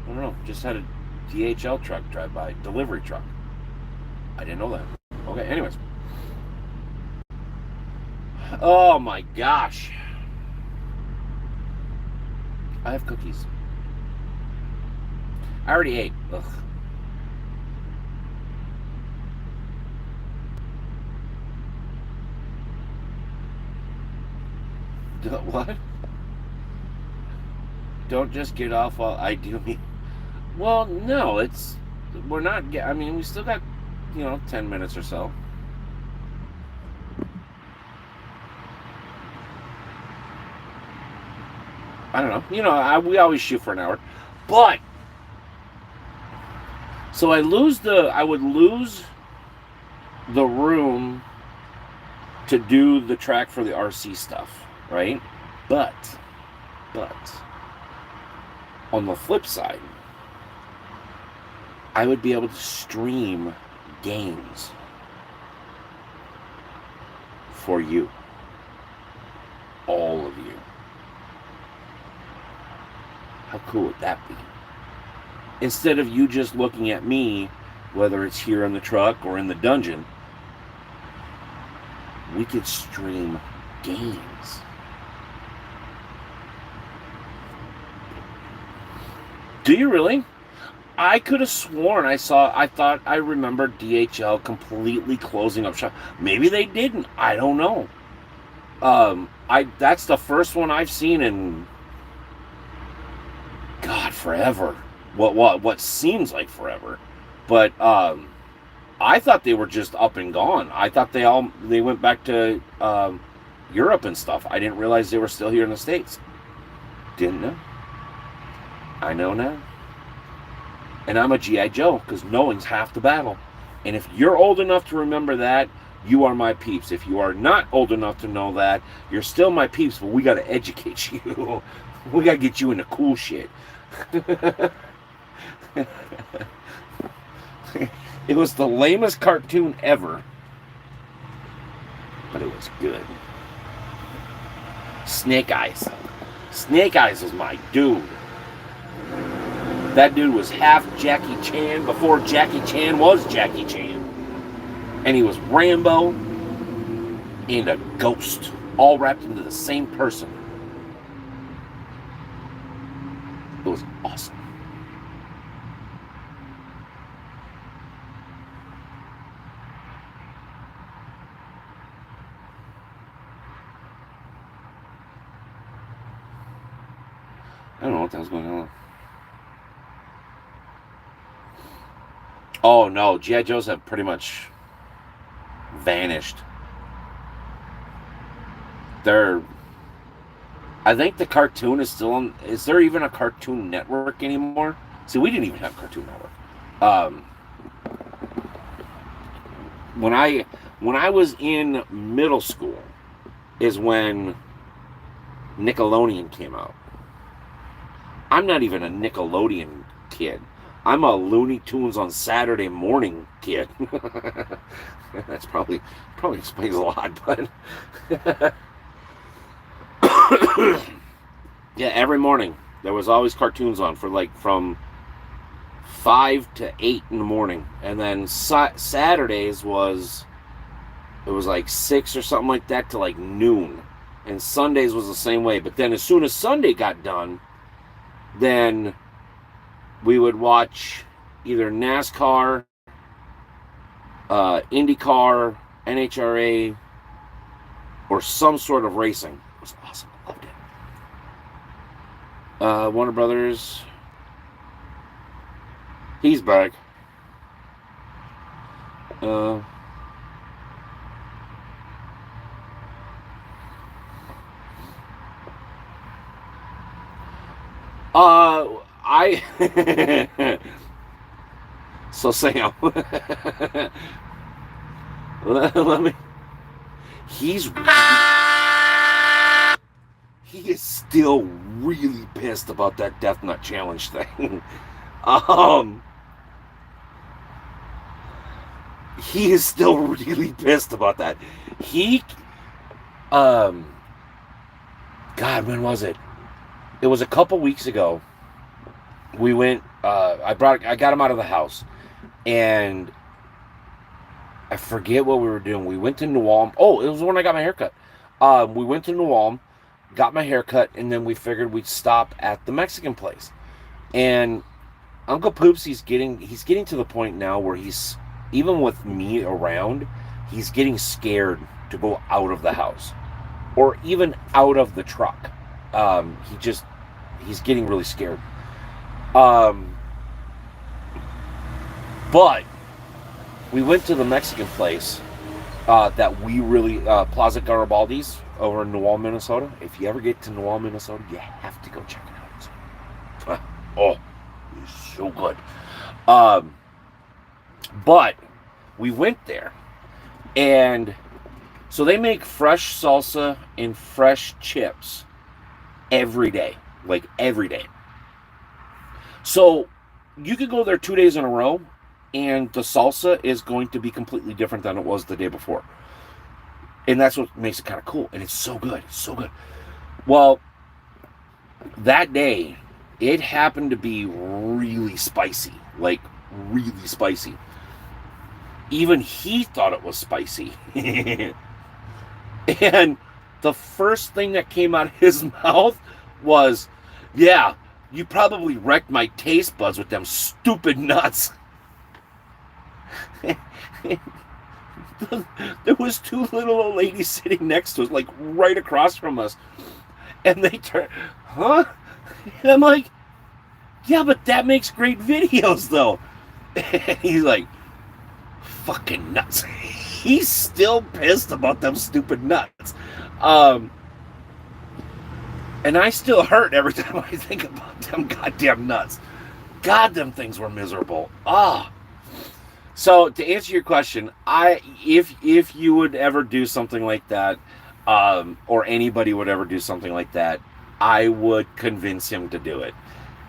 I don't know. Just had a DHL truck drive by. Delivery truck. I didn't know that. Okay, anyways. Oh my gosh. I have cookies. I already ate. Ugh. What? Don't just get off while I do me. Well, no, it's. We're not. I mean, we still got, 10 minutes or so. I don't know. We always shoot for an hour. But. So I would lose the room to do the track for the RC stuff, right? But, on the flip side, I would be able to stream games for you. All of you. How cool would that be? Instead of you just looking at me, whether it's here in the truck or in the dungeon, we could stream games. Do you really? I could have sworn I thought I remembered DHL completely closing up shop. Maybe they didn't. I don't know. That's the first one I've seen in, God, forever. What seems like forever. But I thought they were just up and gone. I thought they went back to Europe and stuff. I didn't realize they were still here in the States. Didn't know. I know now. And I'm a G.I. Joe, because knowing's half the battle. And if you're old enough to remember that, you are my peeps. If you are not old enough to know that, you're still my peeps, but we got to educate you. We got to get you into cool shit. It was the lamest cartoon ever, but it was good. Snake Eyes. Snake Eyes was my dude. That dude was half Jackie Chan before Jackie Chan was Jackie Chan. And he was Rambo and a ghost, all wrapped into the same person. It was awesome. I don't know what the hell's going on. Oh no, GI Joes have pretty much vanished. They're. I think the cartoon is still on. Is there even a Cartoon Network anymore? See, we didn't even have Cartoon Network. Um, when I was in middle school, is when Nickelodeon came out. I'm not even a Nickelodeon kid. I'm a Looney Tunes on Saturday morning kid. That's probably explains a lot, but yeah, every morning there was always cartoons on for like from 5 to 8 in the morning, and then Saturdays was it was like 6 or something like that to like noon, and Sundays was the same way. But then as soon as Sunday got done, then we would watch either NASCAR, IndyCar, NHRA, or some sort of racing. It was awesome. I loved it. Warner Brothers. He's back. Uh, I. So Sam, let me. He's he is still really pissed about that Death Nut Challenge thing. um, he is still really pissed about that. He, um, God, when was it? It was a couple weeks ago. We went. I got him out of the house, and I forget what we were doing. We went to New Ulm. Oh, it was when I got my haircut. We went to New Ulm, got my haircut, and then we figured we'd stop at the Mexican place. And Uncle Poops, he's getting to the point now where he's even with me around, he's getting scared to go out of the house or even out of the truck. He's getting really scared. Um, but we went to the Mexican place that we really Plaza Garibaldi's over in New Ulm, Minnesota. If you ever get to New Ulm, Minnesota, you have to go check it out. Oh, it's so good. Um, but we went there, and so they make fresh salsa and fresh chips every day, like every day. So you could go there 2 days in a row, and the salsa is going to be completely different than it was the day before. And that's what makes it kind of cool. And it's so good. It's so good. Well, that day, it happened to be really spicy. Like, really spicy. Even he thought it was spicy. And the first thing that came out of his mouth was, yeah, you probably wrecked my taste buds with them stupid nuts. There was two little old ladies sitting next to us, like right across from us. And they turn, huh? And I'm like, yeah, but that makes great videos, though. And he's like, fucking nuts. He's still pissed about them stupid nuts. Um, and I still hurt every time I think about them goddamn nuts. God, them things were miserable. Ah. So to answer your question, if you would ever do something like that, or anybody would ever do something like that, I would convince him to do it.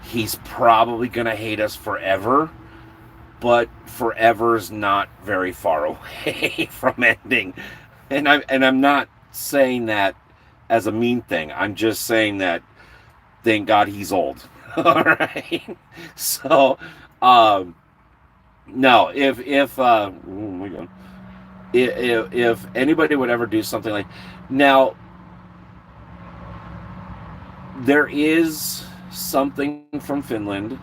He's probably gonna hate us forever, but forever's not very far away from ending. And I'm not saying that as a mean thing. I'm just saying that thank God he's old. All right. So, no, if anybody would ever do something like now, there is something from Finland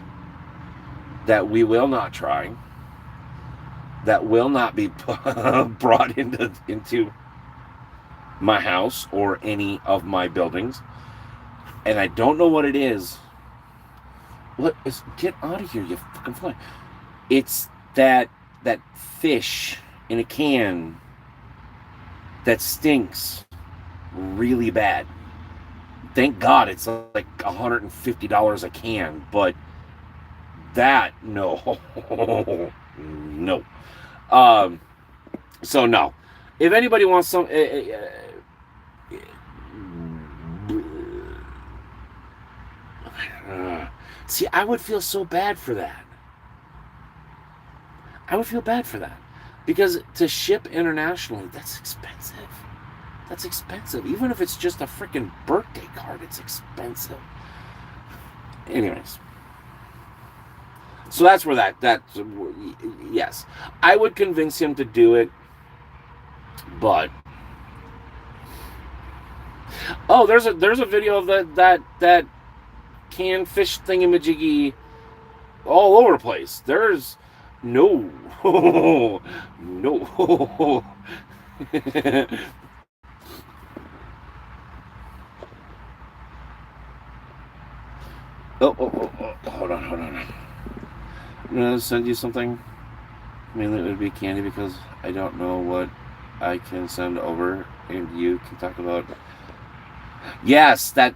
that we will not try, that will not be brought into my house or any of my buildings, and I don't know what it is. What is? Get out of here, you fucking fly! It's that fish in a can that stinks really bad. Thank God it's like $150 a can, but that no, no. Um, so no. If anybody wants some, see, I would feel so bad for that. I would feel bad for that because to ship internationally, that's expensive. That's expensive. Even if it's just a freaking birthday card, it's expensive. Anyways, so that's where that yes, I would convince him to do it, but oh, there's a video of that canned fish thingamajiggy all over the place. There's no no. Hold on. I'm gonna send you something. Mainly it would be candy because I don't know what I can send over, and you can talk about. Yes, that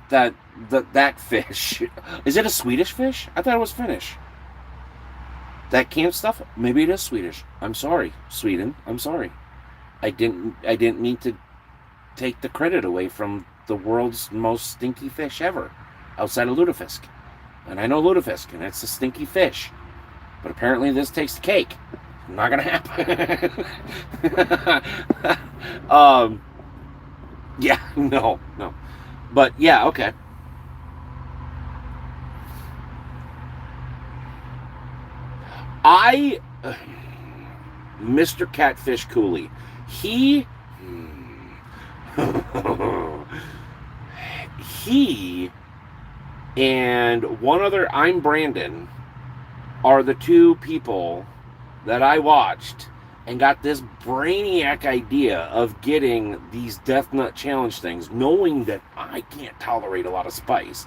fish. Is it a Swedish fish? I thought it was Finnish. That canned stuff. Maybe it is Swedish. I'm sorry, Sweden. I'm sorry. I didn't mean to take the credit away from the world's most stinky fish ever, outside of lutefisk. And I know lutefisk, and it's a stinky fish. But apparently this takes the cake. Not gonna happen. Yeah, no. But yeah, okay. Mr. Catfish Cooley, he and one other, I'm Brandon, are the two people that I watched and got this brainiac idea of getting these Death Nut Challenge things, knowing that I can't tolerate a lot of spice.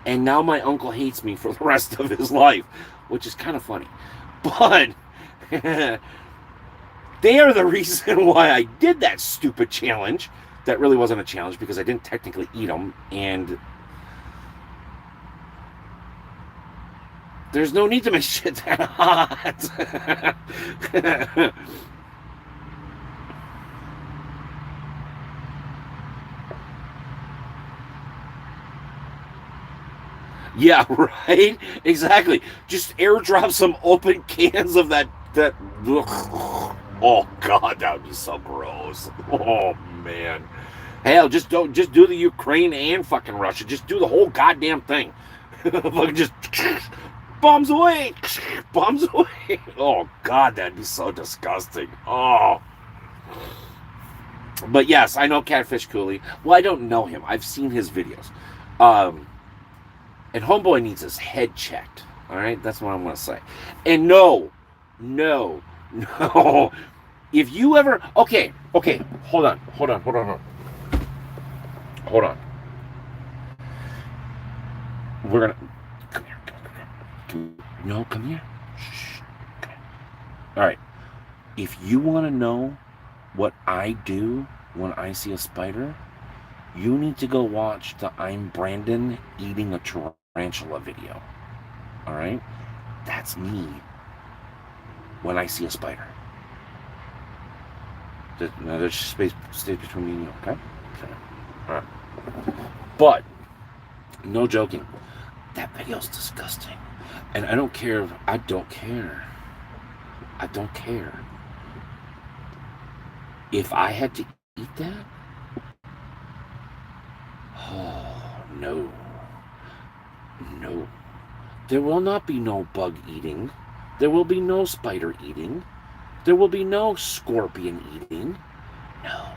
And now my uncle hates me for the rest of his life, which is kind of funny. But they are the reason why I did that stupid challenge. That really wasn't a challenge because I didn't technically eat them, and there's no need to make shit that hot. Yeah, right? Exactly. Just airdrop some open cans of that. Oh God, that would be so gross. Oh man. Hell, just do the Ukraine and fucking Russia. Just do the whole goddamn thing. Fucking just bombs away. Bombs away. Oh God, that'd be so disgusting. Oh. But yes, I know Catfish Cooley. Well, I don't know him. I've seen his videos. And homeboy needs his head checked. All right, that's what I'm gonna say. And no. If you ever, okay, hold on. We're gonna come here. No, come here. Shh. Okay. All right. If you want to know what I do when I see a spider, you need to go watch the I'm Brandon eating a tarantula video. All right? That's me when I see a spider. Now there's space between me and you, okay? All right. But, no joking, that video's disgusting. And I don't care. If I had to eat that, oh, no. There will not be no bug eating. There will be no spider eating. There will be no scorpion eating. No.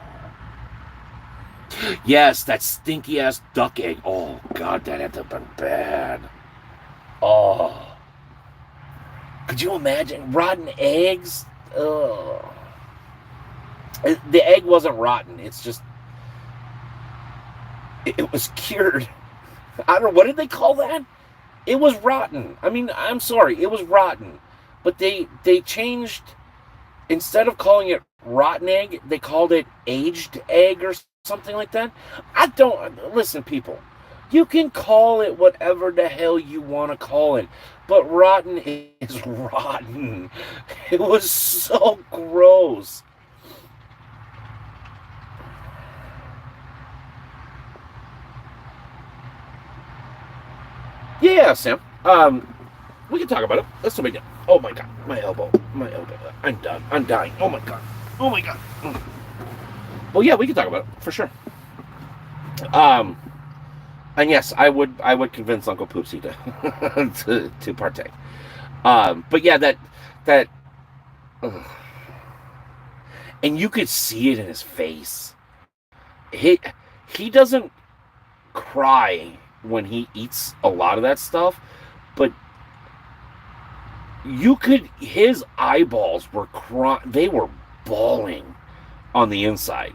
Yes, that stinky ass duck egg. Oh, God, that had to have been bad. Oh. Could you imagine rotten eggs? Ugh. The egg wasn't rotten. It's just, it was cured. I don't know, what did they call that? It was rotten. I mean, I'm sorry, it was rotten. but they changed, instead of calling it rotten egg, they called it aged egg or something like that. I don't listen, people. You can call it whatever the hell you want to call it, but rotten is rotten. It was so gross. Yeah, Sam. We can talk about it. That's no big deal. Oh my god, my elbow, my elbow. I'm done. I'm dying. Oh my god. Oh my god. Well, yeah, we can talk about it for sure. And yes, I would convince Uncle Poopsie to partake. But yeah, that, ugh. And you could see it in his face. He doesn't cry when he eats a lot of that stuff, but his eyeballs were they were bawling on the inside,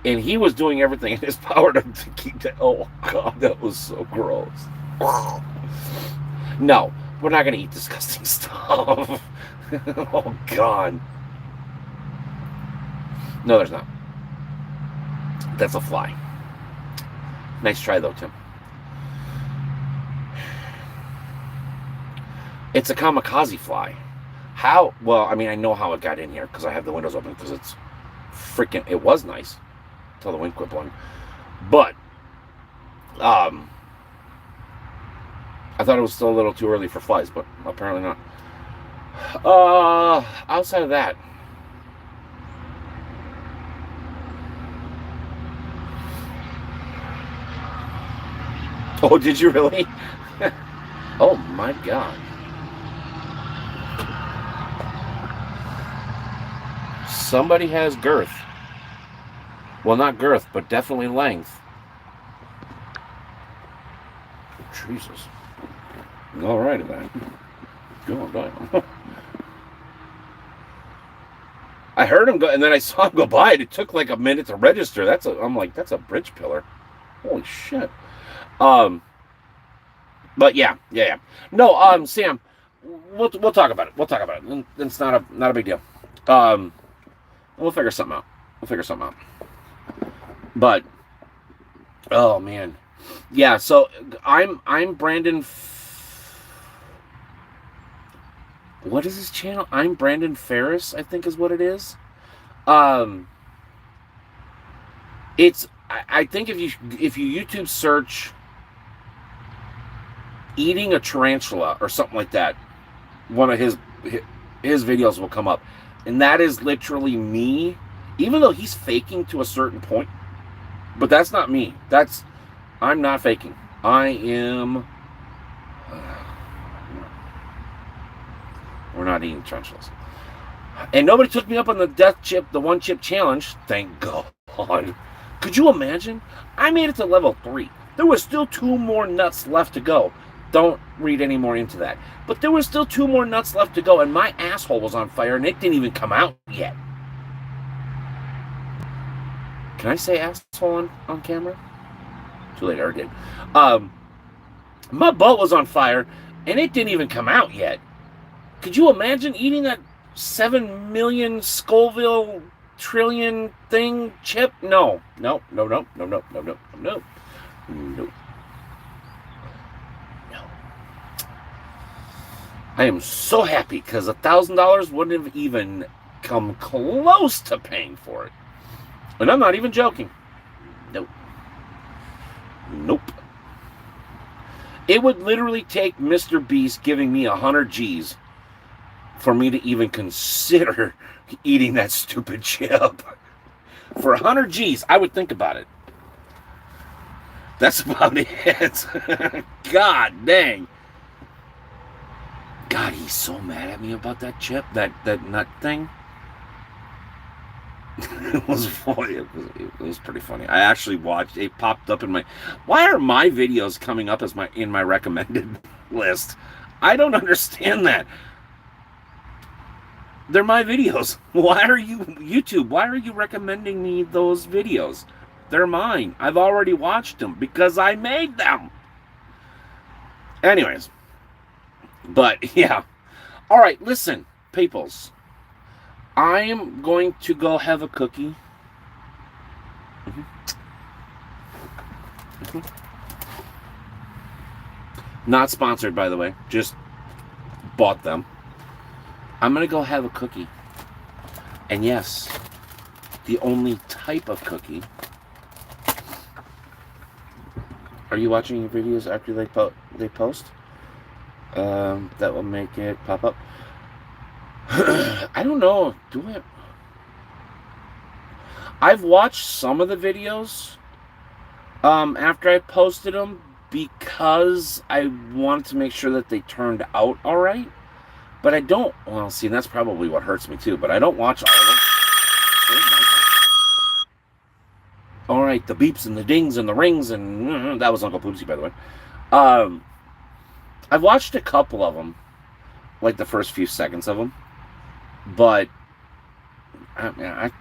and he was doing everything in his power to keep that. Oh god, that was so gross. No, we're not gonna eat disgusting stuff. Oh god, no, there's not. That's a fly. Nice try though, Tim. It's a kamikaze fly. How? Well, I mean, I know how it got in here because I have the windows open because it's freaking. It was nice until the wind quit blowing. But I thought it was still a little too early for flies, but apparently not. Outside of that, oh, did you really? Oh my god. Somebody has girth. Well, not girth, but definitely length. Jesus. All right, then. Go on, down. I heard him go, and then I saw him go by, and it took like a minute to register. I'm like, that's a bridge pillar. Holy shit. But yeah. No, Sam, we'll talk about it. We'll talk about it. It's not a big deal. We'll figure something out. But oh man, yeah. So I'm Brandon. What is his channel? I'm Brandon Ferris, I think is what it is. It's I think if you YouTube search eating a tarantula or something like that, one of his videos will come up, and that is literally me. Even though he's faking to a certain point, but that's not me. I'm not faking. I am. We're not eating tarantulas. And nobody took me up on the one chip challenge. Thank God. Could you imagine? I made it to level 3. There was still 2 more nuts left to go. Don't read any more into that. But there was still 2 more nuts left to go, and my asshole was on fire, and it didn't even come out yet. Can I say asshole on camera? Too late, I already did. My butt was on fire, and it didn't even come out yet. Could you imagine eating that 7 million Scoville trillion thing chip? No. I am so happy because $1,000 wouldn't have even come close to paying for it. And I'm not even joking. Nope. It would literally take Mr. Beast giving me 100 G's for me to even consider eating that stupid chip. For 100 G's, I would think about it. That's about it. God dang. God, he's so mad at me about that chip, that nut thing. It was funny. It was pretty funny. I actually watched. It popped up in my. Why are my videos coming up as in my recommended list? I don't understand that. They're my videos. Why are you YouTube? Why are you recommending me those videos? They're mine. I've already watched them because I made them. Anyways, but yeah. All right, listen, peoples. I am going to go have a cookie. Mm-hmm. Mm-hmm. Not sponsored, by the way. Just bought them. I'm going to go have a cookie. And yes, the only type of cookie. Are you watching your videos after they post? That will make it pop up. I don't know. Do I? I've watched some of the videos after I posted them because I wanted to make sure that they turned out all right. But I don't. Well, see, that's probably what hurts me too. But I don't watch all of them. All right, the beeps and the dings and the rings and that was Uncle Poopsie, by the way. Um, I've watched a couple of them, like the first few seconds of them, but I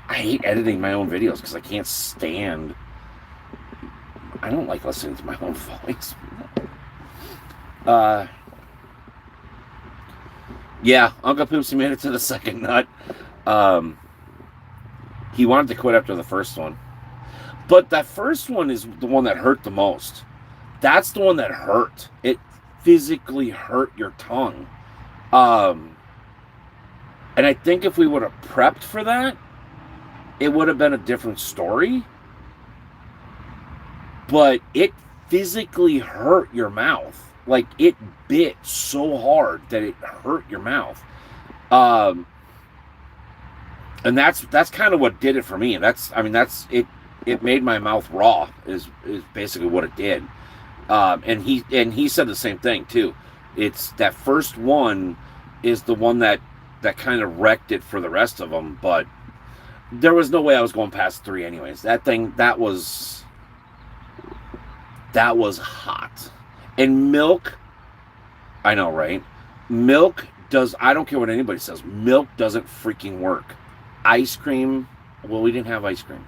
hate editing my own videos because I can't stand. I don't like listening to my own voice. Yeah, Uncle Poopsie made it to the second nut. He wanted to quit after the first one. But that first one is the one that hurt the most. That's the one that hurt. It physically hurt your tongue. And I think if we would have prepped for that, it would have been a different story. But it physically hurt your mouth. Like, it bit so hard that it hurt your mouth. And that's kind of what did it for me. And that's it. It made my mouth raw. Is basically what it did. And he said the same thing too. It's that first one is the one that kind of wrecked it for the rest of them. But there was no way I was going past 3 anyways. That was hot. And milk, I know, right? Milk does. I don't care what anybody says. Milk doesn't freaking work. Ice cream. Well, we didn't have ice cream.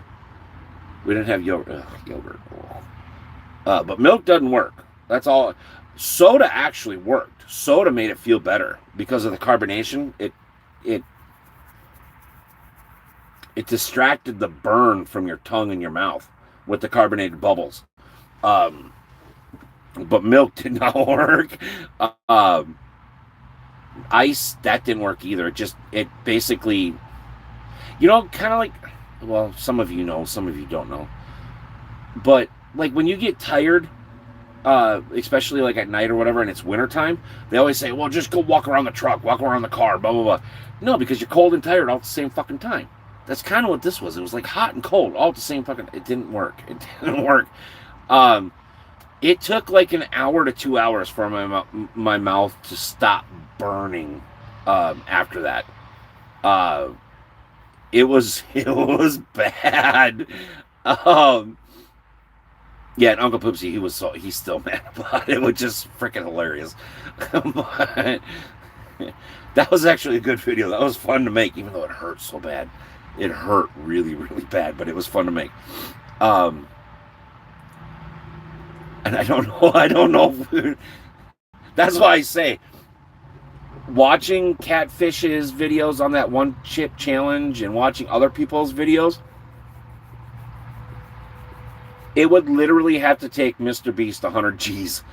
We didn't have yogurt. Yogurt. But milk doesn't work. That's all. Soda actually worked. Soda made it feel better because of the carbonation. It distracted the burn from your tongue and your mouth with the carbonated bubbles. But milk did not work. Ice, that didn't work either. It basically, kind of like, well, some of you know, some of you don't know. But like when you get tired, especially like at night or whatever, and it's wintertime, they always say, well, just go walk around the truck, walk around the car, blah, blah, blah. No, because you're cold and tired all at the same fucking time. That's kind of what this was. It was like hot and cold all at the same fucking. It didn't work. It didn't work. It took like an hour to 2 hours for my mouth to stop burning. After that, it was bad. Yeah, and Uncle Poopsie, he's still mad about it, which is freaking hilarious. But that was actually a good video. That was fun to make, even though it hurt so bad. It hurt really, really bad, but it was fun to make. And I don't know. That's why I say, watching Catfish's videos on that one chip challenge and watching other people's videos, it would literally have to take Mr. Beast 100 G's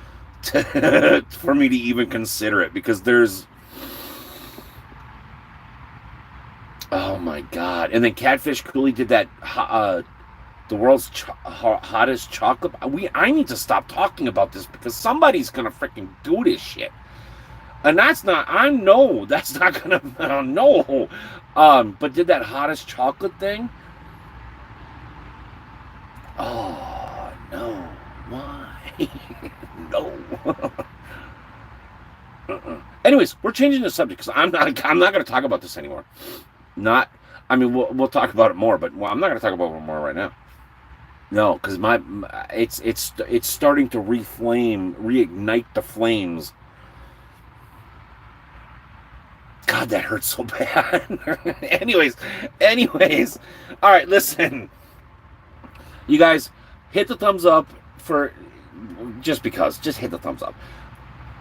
for me to even consider it, because there's, oh my god. And then Catfish Cooley did that the world's hottest chocolate. I need to stop talking about this because somebody's gonna freaking do this shit, and that's not gonna no. But did that hottest chocolate thing? Oh no, why? No. Anyways, we're changing the subject because I'm not gonna talk about this anymore. We'll talk about it more, but I'm not gonna talk about it more right now. No, because it's starting to reignite the flames. God, that hurts so bad. anyways, all right, listen, you guys, hit the thumbs up just hit the thumbs up.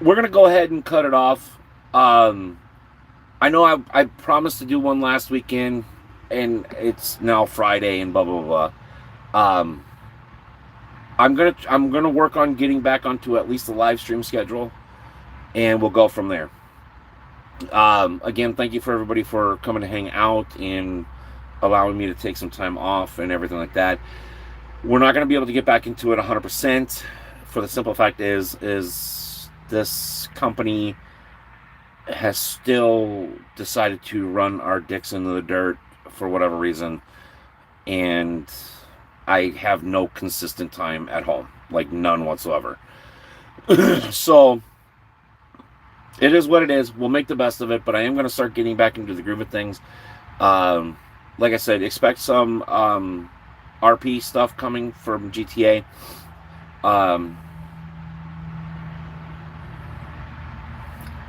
We're gonna go ahead and cut it off. Um, I know I promised to do one last weekend, and it's now Friday and blah blah blah. Um, I'm gonna work on getting back onto at least the live stream schedule, and we'll go from there. Again, thank you for everybody for coming to hang out and allowing me to take some time off and everything like that. We're not going to be able to get back into it 100% for the simple fact is this company has still decided to run our dicks into the dirt for whatever reason, and I have no consistent time at home, like none whatsoever. So it is what it is. We'll make the best of it, but I am going to start getting back into the groove of things. Um, like I said, expect some RP stuff coming from GTA. Um,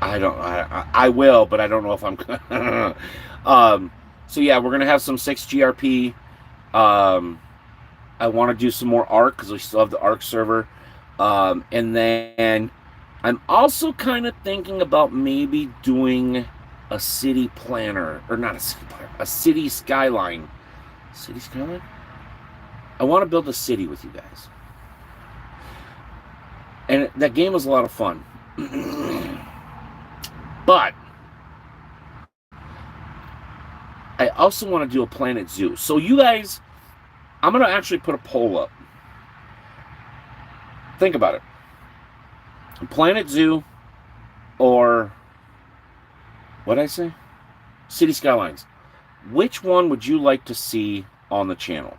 I will, but I don't know if I'm gonna. So yeah, we're gonna have some 6 GRP. I want to do some more Ark because we still have the Ark server. And then I'm also kind of thinking about maybe doing a city planner, or not a city planner, a city skyline. City skyline? I want to build a city with you guys. And that game was a lot of fun. But I also want to do a Planet Zoo. So you guys, I'm going to actually put a poll up. Think about it. Planet Zoo or, what did I say? City Skylines. Which one would you like to see on the channel?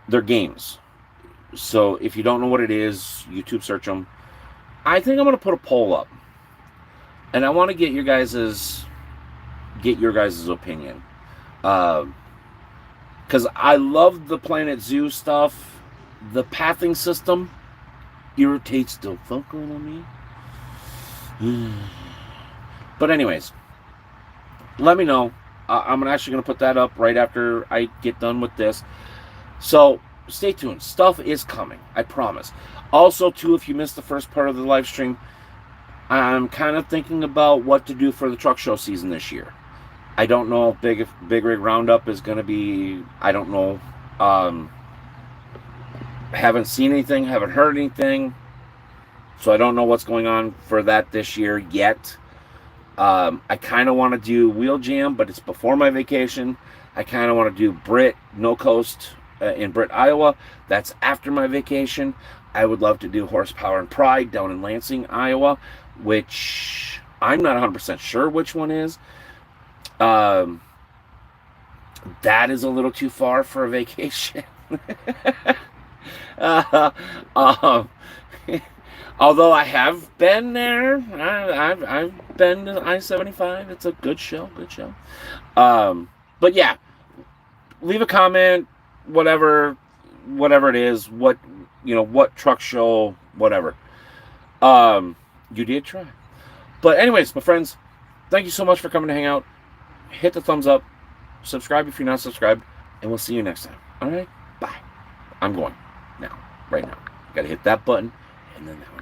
They're games. So if you don't know what it is, YouTube search them. I think I'm going to put a poll up. And I want to get your guys' opinion. Because I love the Planet Zoo stuff. The pathing system irritates the fuck out of me. But anyways, let me know. I'm actually going to put that up right after I get done with this. So stay tuned. Stuff is coming. I promise. Also, too, if you missed the first part of the live stream, I'm kind of thinking about what to do for the truck show season this year. I don't know if Big Rig Roundup is going to be, I don't know. Haven't seen anything, haven't heard anything. So I don't know what's going on for that this year yet. I kind of want to do Wheel Jam, but it's before my vacation. I kind of want to do Britt No Coast in Britt, Iowa. That's after my vacation. I would love to do Horsepower and Pride down in Lansing, Iowa, which I'm not 100% sure which one is. That is a little too far for a vacation. Although I have been there, I've been to I-75. It's a good show. But yeah, leave a comment, whatever it is, what truck show, whatever. You did try. But anyways, my friends, thank you so much for coming to hang out. Hit the thumbs up, subscribe if you're not subscribed, and we'll see you next time. All right, bye. I'm going now, right now. Got to hit that button and then that one.